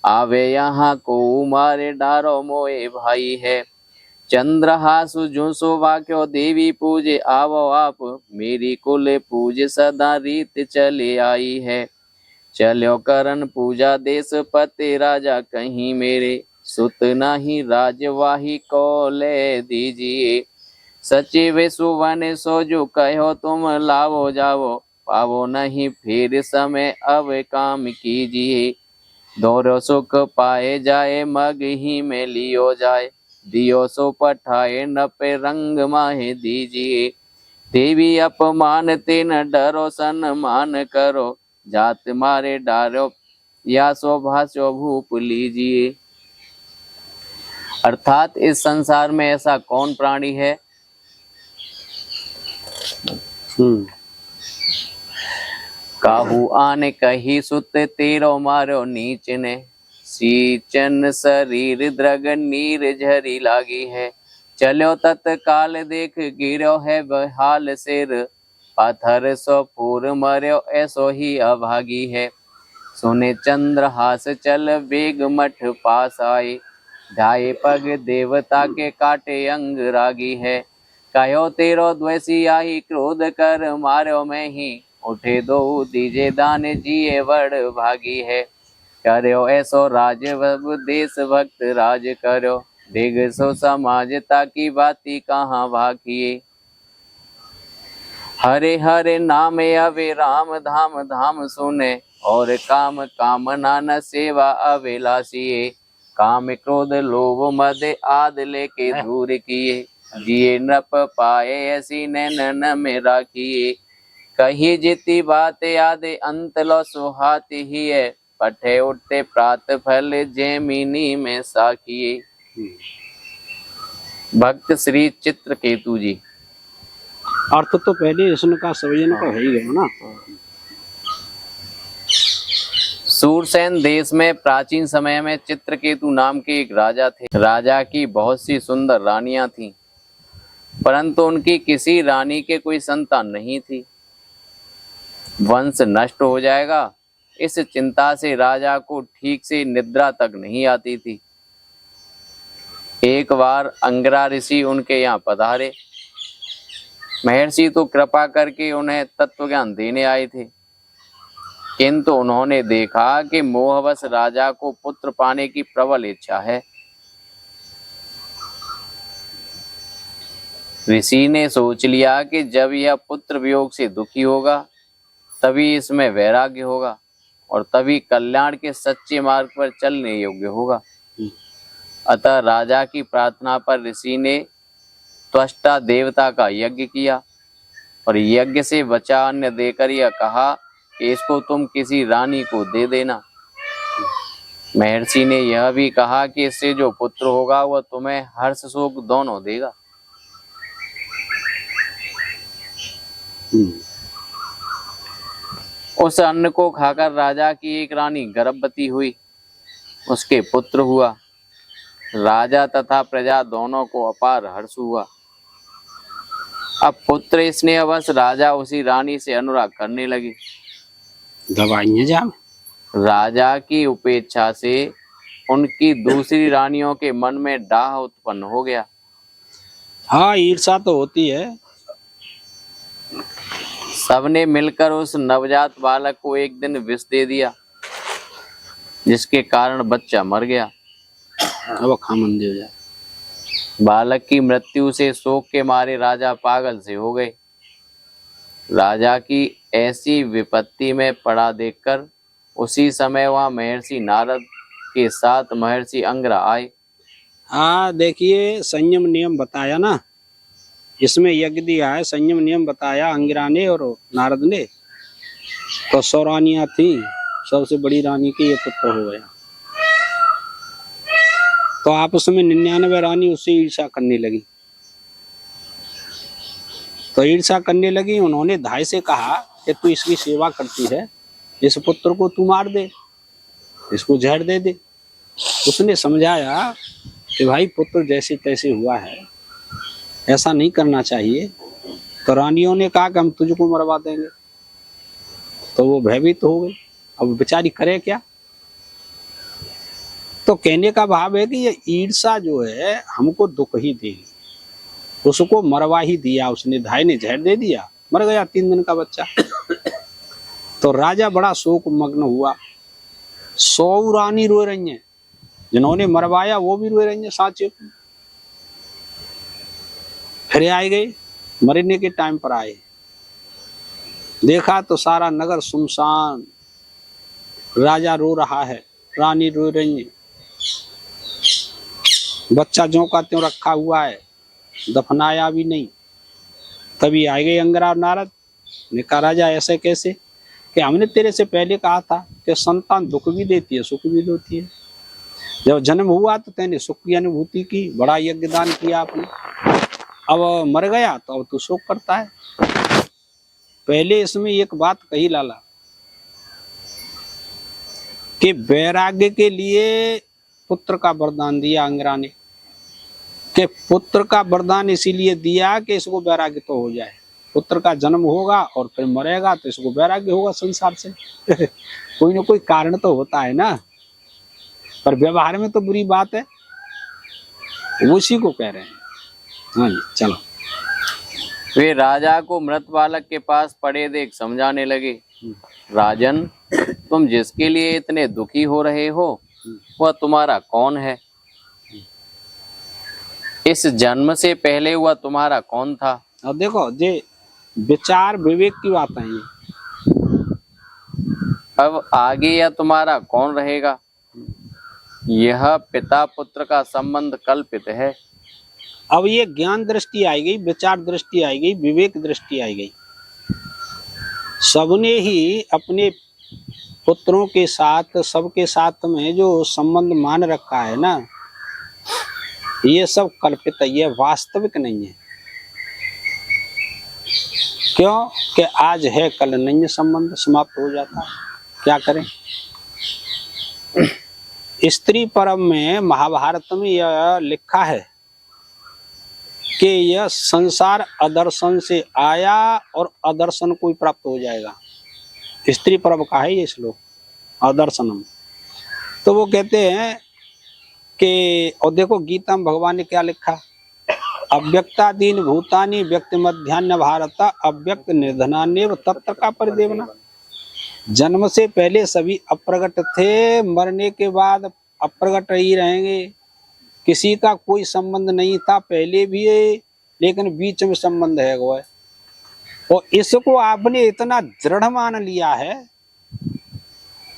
आवे यहाँ को मारे डारो मोए भाई है। चंद्रहासु झुसो वाक्यो देवी पूजे आवो आप, मेरी कुल पूज सदा रीत चले आई है। चलो करन पूजा देश पते राजा कहीं मेरे, सुत नाही राजवाही को ले दीजिए। सचिव सुवन सो जो कहो तुम लावो जावो, पावो नहीं फिर समय अब काम कीजिए। दोरो सुख पाए जाए मग ही में लियो जाए, दियो सो पठाए न पे रंग माहे दीजिए। देवी अपमान ते न डरो सन्मान करो, जात मारे डारो या शोभास्यो भूप लीजिए। अर्थात इस संसार में ऐसा कौन प्राणी है काहू आने कही सुत तेरो मारो नीच ने, सीचन शरीर द्रग नीर झरी लागी है। चलो तत्काल देख गिरो है बहाल सिर, पाथर सो पूर मर्यो ऐसो ही अभागी है। सुने चंद्रहास चल बेग मठ पास आए, ढाए पग देवता के काटे अंग रागी है। कहो तेरो द्वेषी आई क्रोध कर मारो में ही, उठे दो दीजे दान जिए बड़ भागी है। करो ऐसो राज देश भक्त राज करो, दिग सो समाजता की बाती कहाँ भागिए। हरे हरे नाम अवे राम धाम धाम सुने, और काम कामना न सेवा अभिलाषिए। काम क्रोध लोभ मद आद लेके दूर किए, जिए नृप पाए ऐसी नैनन में राखिए। कही जिति बात याद अंत लो सुहाती ही है, पठे उठते प्रात फल जैमिनी में साखिए। भक्त श्री चित्रकेतु जी। अर्थ तो पहले इसका सवयन का है ही गया ना। सूरसेन देश में प्राचीन समय में चित्रकेतु नाम के एक राजा थे। राजा की बहुत सी सुंदर रानियां थीं, परंतु उनकी किसी रानी के कोई संतान नहीं थी। वंश नष्ट हो जाएगा, इस चिंता से राजा को ठीक से निद्रा तक नहीं आती थी। एक बार अंगरा ऋषि उनके यहाँ पधारे। महर्षि तो कृपा करके उन्हें तत्व ज्ञान देने आए थे, किंतु उन्होंने देखा कि मोहवश राजा को पुत्र पाने की प्रबल इच्छा है। ऋषि ने सोच लिया कि जब यह पुत्र वियोग से दुखी होगा तभी इसमें वैराग्य होगा और तभी कल्याण के सच्चे मार्ग पर चलने योग्य होगा। अतः राजा की प्रार्थना पर ऋषि ने त्वष्टा देवता का यज्ञ किया और यज्ञ से बचा अन्न देकर यह कहा कि इसको तुम किसी रानी को दे देना। महर्षि ने यह भी कहा कि इससे जो पुत्र होगा वह तुम्हें हर्ष शोक दोनों देगा। उस अन्न को खाकर राजा की एक रानी गर्भवती हुई, उसके पुत्र हुआ। राजा तथा प्रजा दोनों को अपार हर्ष हुआ। अब पुत्र स्नेहवश राजा उसी रानी से अनुराग करने लगे। दवाइयां जा राजा की उपेक्षा से उनकी दूसरी रानियों के मन में डाह उत्पन्न हो गया। हाँ, ईर्षा तो होती है। सबने मिलकर उस नवजात बालक को एक दिन विष दे दिया, जिसके कारण बच्चा मर गया। अब खामन दे जाए। बालक की मृत्यु से शोक के मारे राजा पागल से हो गए। राजा की ऐसी विपत्ति में पड़ा देखकर उसी समय वहां महर्षि नारद के साथ महर्षि अंगिरा आए। हाँ देखिए, संयम नियम बताया ना, इसमें यज्ञ दिया है, संयम नियम बताया अंगिरा ने और नारद ने। तो 100 रानियां थी, सबसे बड़ी रानी के ये पुत्र हो गया। तो आपस में 99 रानी उससे ईर्ष्या करने लगी। तो ईर्ष्या करने लगी। उन्होंने धाय से कहा कि तू इसकी सेवा करती है, इस पुत्र को तू मार दे, इसको जहर दे दे। उसने समझाया कि भाई पुत्र जैसे तैसे हुआ है, ऐसा नहीं करना चाहिए। तो रानियों ने कहा कि हम तुझको मरवा देंगे। तो वो भयभीत हो गई। अब बेचारी करे क्या। तो कहने का भाव है कि ये ईर्षा जो है हमको दुख ही देगी। उसको मरवा ही दिया उसने, धाय ने जहर दे दिया, मर गया 3 दिन का बच्चा। तो राजा बड़ा शोक मग्न हुआ। 100 रानी रो रही हैं, जिन्होंने मरवाया वो भी रो रही हैं साचे को। फिर आए गए, मरने के टाइम पर आए, देखा तो सारा नगर सुनसान, राजा रो रहा है, रानी रो रही है, बच्चा ज्यों का त्यों रखा हुआ है, दफनाया भी नहीं। तभी आ गए अंगिरा और नारद ने कहा राजा ऐसे कैसे, कि हमने तेरे से पहले कहा था कि संतान दुख भी देती है सुख भी देती है। जब जन्म हुआ तो तेने सुख की अनुभूति की, बड़ा यज्ञ दान किया आपने। अब मर गया तो अब तू शोक करता है। पहले इसमें एक बात कही लाला कि वैराग्य के लिए पुत्र का वरदान दिया अंगिरा ने, कि पुत्र का वरदान इसीलिए दिया कि इसको वैराग्य तो हो जाए। पुत्र का जन्म होगा और फिर मरेगा तो इसको वैराग्य होगा संसार से। कोई ना कोई कारण तो होता है ना, पर व्यवहार में तो बुरी बात है, उसी को कह रहे हैं। हाँ जी चलो। वे राजा को मृत बालक के पास पड़े देख समझाने लगे, राजन तुम जिसके लिए इतने दुखी हो रहे हो वह तुम्हारा कौन है? इस जन्म से पहले वह तुम्हारा कौन था? अब देखो जे विचार विवेक की बात है ये। अब आगे यह तुम्हारा कौन रहेगा? यह पिता पुत्र का संबंध कल्पित है। अब ये ज्ञान दृष्टि आई गई, विचार दृष्टि आई गई, विवेक दृष्टि आई गई। सबने ही अपने पुत्रों के साथ, सबके साथ में जो संबंध मान रखा है ना, ये सब कल्पित है, ये वास्तविक नहीं है। क्यों कि आज है कल नहीं है, संबंध समाप्त हो जाता है, क्या करें। स्त्री परम में महाभारत में यह लिखा है कि यह संसार अदर्शन से आया और अदर्शन को ही प्राप्त हो जाएगा। स्त्री परम का है ये श्लोक, अदर्शनम। तो वो कहते हैं कि, और देखो गीता में भगवान ने क्या लिखा, अव्यक्तादीन भूतानि व्यक्त मध्यान्ह भारत अव्यक्त निर्धनान्यव तत्र का परिदेवना। जन्म से पहले सभी अप्रगट थे, मरने के बाद अप्रगट ही रहेंगे। किसी का कोई संबंध नहीं था पहले भी है, लेकिन बीच में संबंध है वो है। और इसको आपने इतना दृढ़ मान लिया है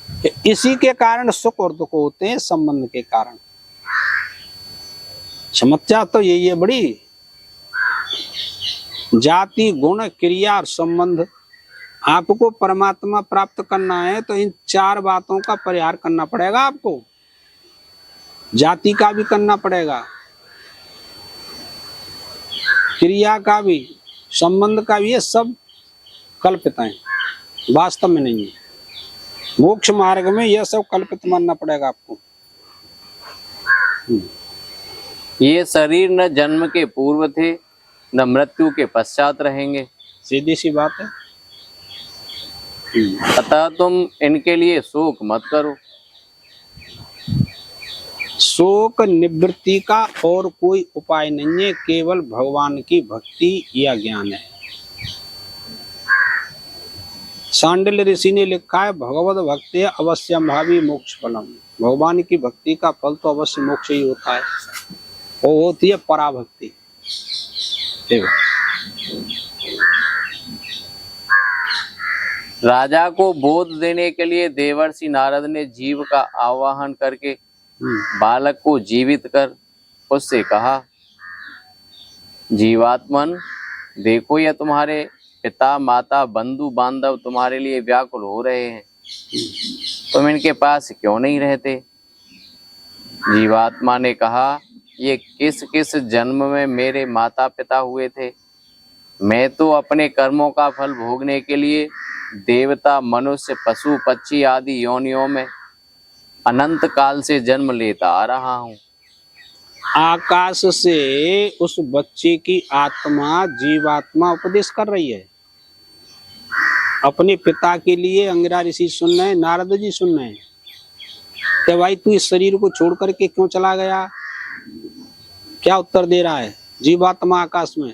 कि इसी के कारण सुख और दुख होते हैं, संबंध के कारण। समस्या तो यही है बड़ी, जाति गुण क्रिया और संबंध। आपको परमात्मा प्राप्त करना है तो इन 4 बातों का परिहार करना पड़ेगा आपको। जाति का भी करना पड़ेगा, क्रिया का भी, संबंध का भी, ये सब कल्पित है, वास्तव में नहीं है। मोक्ष मार्ग में यह सब कल्पित मानना पड़ेगा आपको। ये शरीर न जन्म के पूर्व थे न मृत्यु के पश्चात रहेंगे, सीधी सी बात है। अतः तुम इनके लिए शोक मत करो। शोक निवृत्ति का और कोई उपाय नहीं है, केवल भगवान की भक्ति या ज्ञान है। सांडिल्य ऋषि ने लिखा है, भगवत भक्ति अवश्यम भावी मोक्ष फलम। भगवान की भक्ति का फल तो अवश्य मोक्ष ही होता है, वो होती है पराभक्ति। राजा को बोध देने के लिए देवर्षि नारद ने जीव का आवाहन करके बालक को जीवित कर उससे कहा, जीवात्मन, देखो यह तुम्हारे पिता माता बंधु बांधव तुम्हारे लिए व्याकुल हो रहे हैं, तुम इनके पास क्यों नहीं रहते। जीवात्मा ने कहा, ये किस किस जन्म में मेरे माता पिता हुए थे। मैं तो अपने कर्मों का फल भोगने के लिए देवता मनुष्य पशु पक्षी आदि योनियों में अनंत काल से जन्म लेता आ रहा हूँ। आकाश से उस बच्चे की आत्मा जीवात्मा उपदेश कर रही है। अपने पिता के लिए अंगिरा ऋषि सुन रहे हैं, नारद जी सुन रहे हैं कि भाई तू इस शरीर को छोड़ करके क्यों चला गया। क्या उत्तर दे रहा है जीवात्मा आकाश में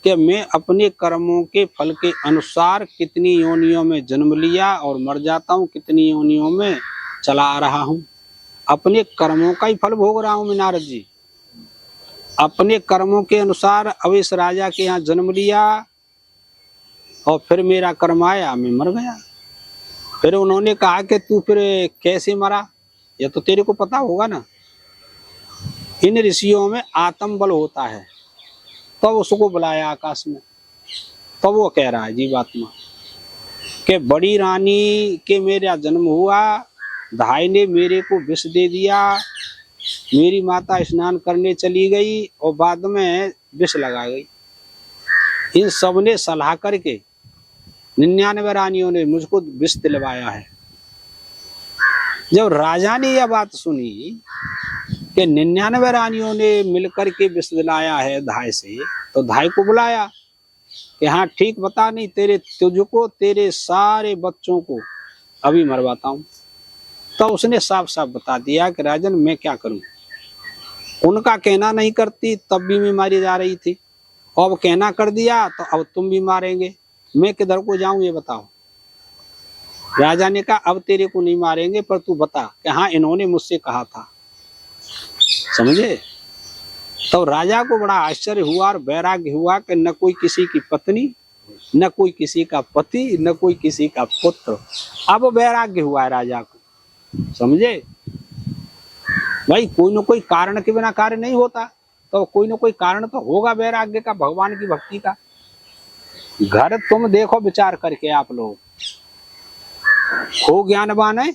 कि मैं अपने कर्मों के फल के अनुसार कितनी योनियों में जन्म लिया और मर जाता हूँ, कितनी योनियों में चला आ रहा हूँ। अपने कर्मों का ही फल भोग रहा हूँ मैं नारद जी। अपने कर्मों के अनुसार अब इस राजा के यहाँ जन्म लिया और फिर मेरा कर्म आया, मैं मर गया। फिर उन्होंने कहा कि तू फिर कैसे मरा, यह तो तेरे को पता होगा ना। इन ऋषियों में आत्म बल होता है। तब उसको बुलाया आकाश में, तब वो कह रहा है जीवात्मा कि बड़ी रानी के मेरा जन्म हुआ, धाई ने मेरे को विष दे दिया, मेरी माता स्नान करने चली गई और बाद में विष लगा गई। इन सब ने सलाह करके 99 रानियों ने मुझको विष दिलवाया है। जब राजा ने यह बात सुनी कि 99 रानियों ने मिलकर के विष दिलाया है धाय से, तो धाय को बुलाया कि हाँ ठीक बता, नहीं तुझको तेरे सारे बच्चों को अभी मरवाता हूँ। तो उसने साफ साफ बता दिया कि राजन मैं क्या करूं, उनका कहना नहीं करती तब भी मैं मारी जा रही थी, अब कहना कर दिया तो अब तुम भी मारेंगे, मैं किधर को जाऊं ये बताओ। राजा ने कहा अब तेरे को नहीं मारेंगे, पर तू बता कि हाँ इन्होंने मुझसे कहा था, समझे। तो राजा को बड़ा आश्चर्य हुआ और वैराग्य हुआ कि न कोई किसी की पत्नी, न कोई किसी का पति, न कोई किसी का पुत्र। अब वैराग्य हुआ है राजा को, समझे भाई। कोई न कोई कारण के बिना कार्य नहीं होता, तो कोई न कोई कारण तो होगा वैराग्य का, भगवान की भक्ति का। घर तुम देखो विचार करके आप लोग, खूब ज्ञानवान है,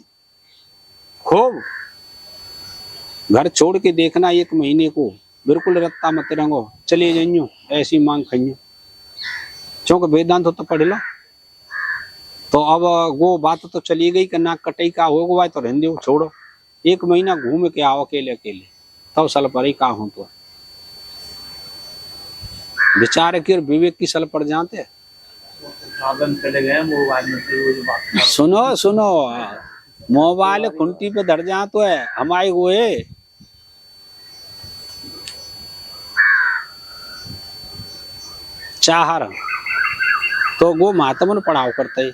खूब घर छोड़ के देखना 1 महीने को, बिल्कुल रत्ता मत रंगो, चले जाइयो ऐसी मांग खाइयो, चूंकि वेदांत तो पढ़ लो। तो अब वो बात तो चली गई कि नाक कटई का होगा तो रहने दो, छोड़ो। 1 महीना घूम के आओ अकेले अकेले, तब सल पर ही का हो। तो विचार की और विवेक की सल पर जाते। चले गए मोबाइल में। सुनो सुनो, मोबाइल खुंटी पे धर जा तो है हमारे हुए। चाहर तो वो महात्मन पढ़ाओ करते,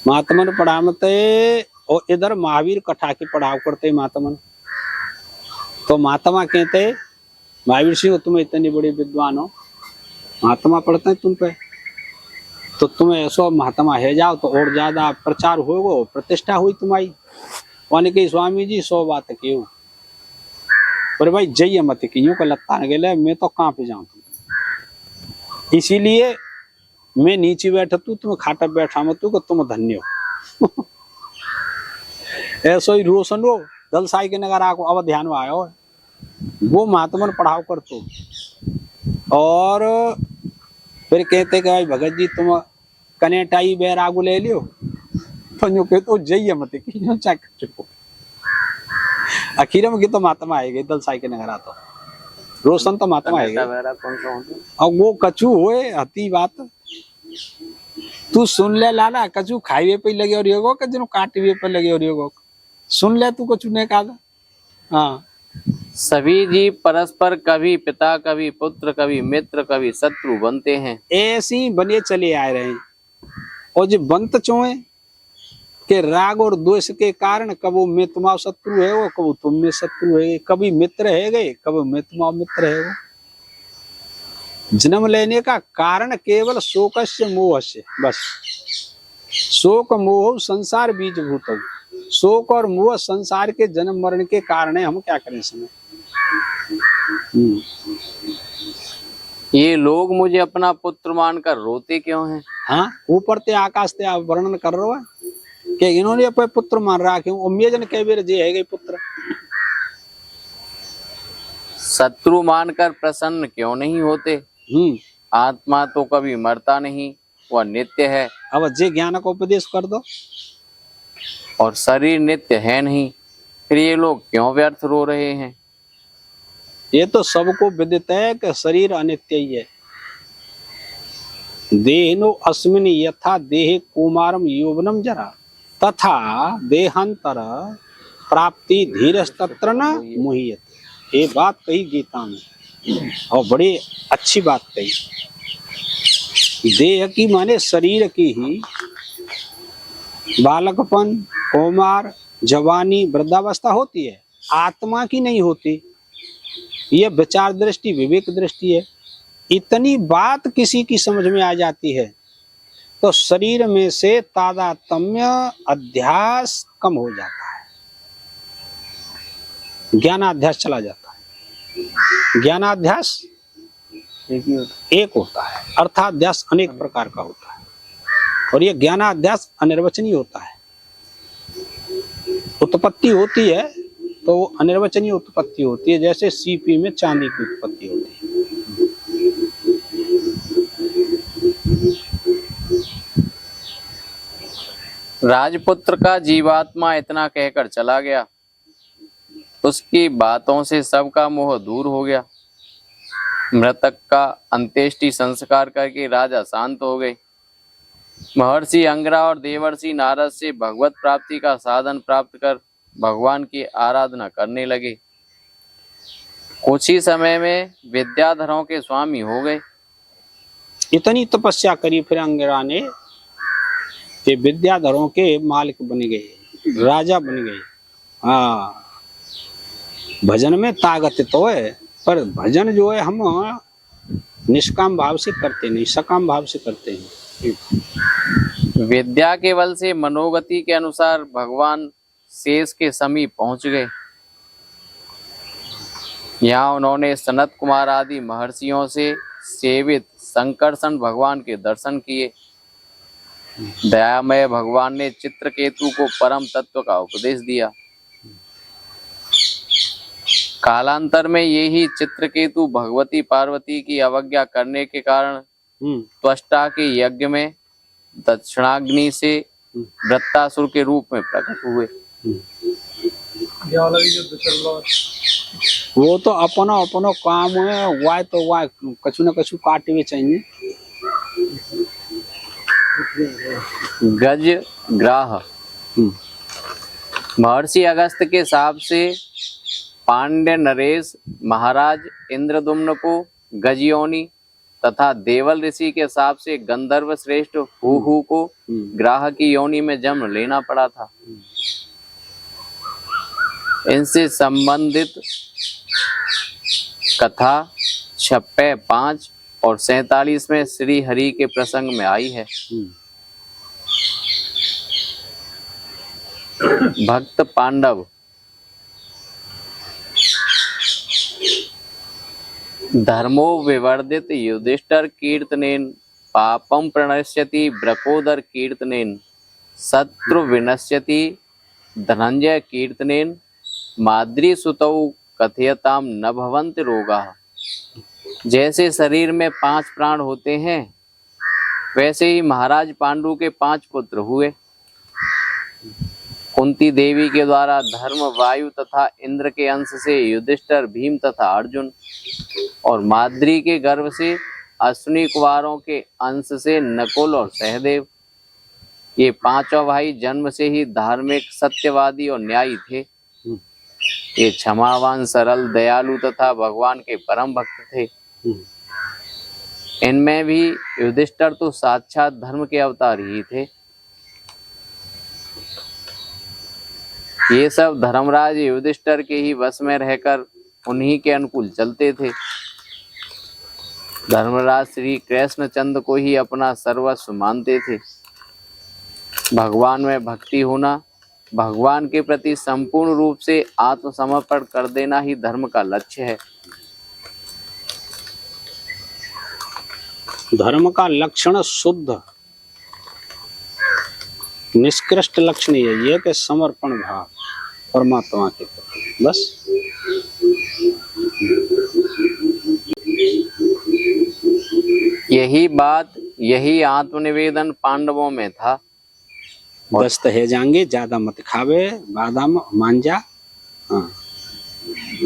महात्मन पढ़ाते, और इधर महावीर कथा के पढ़ाओ करते महात्मन। तो महात्मा कहते महावीर सिंह तुम इतने बड़े विद्वान हो, महात्मा पढ़ते हैं तुम पे, तो तुम ऐसा महात्मा है जाओ तो और ज्यादा प्रचार होगा, प्रतिष्ठा हुई तुम्हारी। वाने के स्वामी जी 100 बात क्यों, पर भाई जय मत क्यों का लत्ता न गए, मैं तो कहाँ पे जाऊं तुम। इसीलिए मैं नीचे बैठा तू, तुम खाटा बैठा मत तू, तुम धन्य हो। ऐसा ही रोशन हो दलसाई के नगर आको अब ध्यान में आयो, वो महात्मा पढ़ाओ कर तो। और फिर कहते कि भाई भगत जी तुम कनेटाई बैरागु ले लियो, तो जो कहते तो जइए मत कि चुप। आखिर में तो महात्मा आएगा दलसाई के नगर आता, रोशन तो महात्मा आएगा। और वो कचू होए हती बात तू सुन ले लाला, कचू खाईवे पे लगे और योगो कजनो काटवे पे लगे और योगो सुन ले तू कचू ने कहा। हाँ, सभी जीव परस्पर कभी पिता कभी पुत्र कभी मित्र कभी शत्रु बनते हैं, ऐसे ही बने चले आ रहे हैं। और जो बंत चोए के राग और द्वेष के कारण कबो मैं तुम्हारा शत्रु है वो, कबो तुम में शत्रु है, कभी मित्र है गए, कभी मैं तुम्हारा मित्र है वो। जन्म लेने का कारण केवल शोकस्य मोहस्य, बस शोक मोह संसार बीजभूत। शोक और मोह संसार के जन्म मरण के कारण है, हम क्या करें समय। ये लोग मुझे अपना पुत्र मानकर रोते क्यों हैं? हाँ, ऊपर ते आकाश ते आप वर्णन कर रहे हो कि इन्होंने अपने पुत्र मान रहा क्यों, उम्मीदन कई बेर जे है गई पुत्र। शत्रु मानकर प्रसन्न क्यों नहीं होते? आत्मा तो कभी मरता नहीं, वह नित्य है। अब जे ज्ञान का उपदेश कर दो। और शरीर नित्य है नहीं, फिर ये लोग क्यों व्यर्थ रो रहे हैं? ये तो सबको विदित है कि शरीर अनित्य ही है। देहिनो अस्मिन यथा देहे कुमारम यौवनम जरा तथा देहांतर प्राप्ति धीरस्तत्र न मुह्यते। ये बात कही गीता में और बड़ी अच्छी बात कही। देह की माने शरीर की ही बालकपन, कौमार, जवानी, वृद्धावस्था होती है, आत्मा की नहीं होती। यह विचार दृष्टि, विवेक दृष्टि है। इतनी बात किसी की समझ में आ जाती है तो शरीर में से तादात्म्य अध्यास कम हो जाता है, ज्ञानाध्यास चला जाता है। ज्ञानाध्यास एक होता है, अर्थाध्यास अनेक प्रकार का होता है, और यह ज्ञानाध्यास अनिर्वचनीय होता है। उत्पत्ति होती है तो वो अनिर्वचनीय उत्पत्ति होती है, जैसे सीपी में चांदी की उत्पत्ति होती है। राजपुत्र का जीवात्मा इतना कहकर चला गया, उसकी बातों से सबका मोह दूर हो गया। मृतक का अंत्येष्टि संस्कार करके राजा शांत हो गए। महर्षि अंगिरा और देवर्षि नारद से भगवत प्राप्ति का साधन प्राप्त कर भगवान की आराधना करने लगे। कुछ ही समय में विद्याधरों के स्वामी हो गए। इतनी तपस्या करी फिर अंगिरा ने कि विद्याधरों के मालिक बन गए, राजा बन गए। हाँ, भजन में ताकत तो है, पर भजन जो है हम निष्काम भाव से करते नहीं, सकाम भाव से करते हैं। विद्या के बल से मनोगति के अनुसार भगवान शेष के समीप पहुंच गए। यहाँ उन्होंने सनत कुमार आदि महर्षियों से सेवित संकर्षण भगवान के दर्शन किए। दयामय भगवान ने चित्रकेतु को परम तत्व का उपदेश दिया। कालांतर में यही चित्रकेतु भगवती पार्वती की अवज्ञा करने के कारण त्वष्टा के यज्ञ में दक्षिणाग्नि से वृत्तासुर के रूप में प्रकट हुए। वो तो अपना अपना काम है, वाय तो वाय कछु न कछु काटवे चाहिए। गज ग्राह महर्षि अगस्त के हिसाब से पांड्य नरेश महाराज इंद्रदुम्न को गजयोनि तथा देवल ऋषि के हिसाब से गंधर्व श्रेष्ठ हूहू को ग्राह की योनि में जन्म लेना पड़ा था। इनसे संबंधित कथा 56, 5 और 47 में श्री हरि के प्रसंग में आई है। भक्त पांडव धर्मो विवर्धित युधिष्ठिर कीर्तनेन पापम प्रणश्यति ब्रकोदर कीर्तनेन शत्रु विनश्यति धनंजय कीर्तनेन माद्री सुतौ कथयताम न भवंत रोगाः। जैसे शरीर में 5 प्राण होते हैं, वैसे ही महाराज पांडु के 5 पुत्र हुए। कुंती देवी के द्वारा धर्म, वायु तथा इंद्र के अंश से युधिष्ठिर, भीम तथा अर्जुन, और माद्री के गर्भ से अश्विनी कुमारों के अंश से नकुल और सहदेव। ये 5 भाई जन्म से ही धार्मिक, सत्यवादी और न्यायी थे। ये क्षमावान, सरल, दयालु तथा भगवान के परम भक्त थे। इनमें भी युधिष्ठिर तो साक्षात धर्म के अवतार ही थे। ये सब धर्मराज युधिष्ठिर के ही वश में रहकर उन्हीं के अनुकूल चलते थे। धर्मराज श्री कृष्णचंद्र को ही अपना सर्वस्व मानते थे। भगवान में भक्ति होना, भगवान के प्रति संपूर्ण रूप से आत्मसमर्पण कर देना ही धर्म का लक्ष्य है। धर्म का लक्षण शुद्ध निष्कृष्ट लक्षण यही है कि समर्पण भाव परमात्मा के प्रति, बस। यही बात, यही आत्मनिवेदन पांडवों में था। दस्त है जाएंगे, ज्यादा मत खावे, बादाम मांझा। हाँ।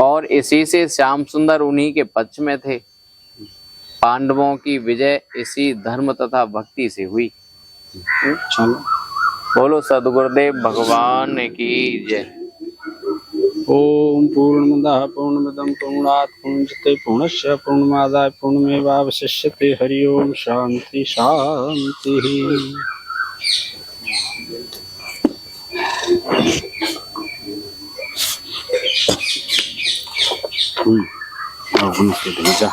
और इसी से श्याम सुंदर उन्हीं के पक्ष में थे। पांडवों की विजय इसी धर्म तथा भक्ति से हुई। चलो, बोलो सद्गुरुदेव भगवान की जय। ओम पूर्णमदः पूर्णमिदं पूर्णात् पूर्णमुदच्यते पूर्णस्य पूर्णमादाय पूर्णमेवावशिष्यते। हरि ओम शांति शांति। उनके भेजा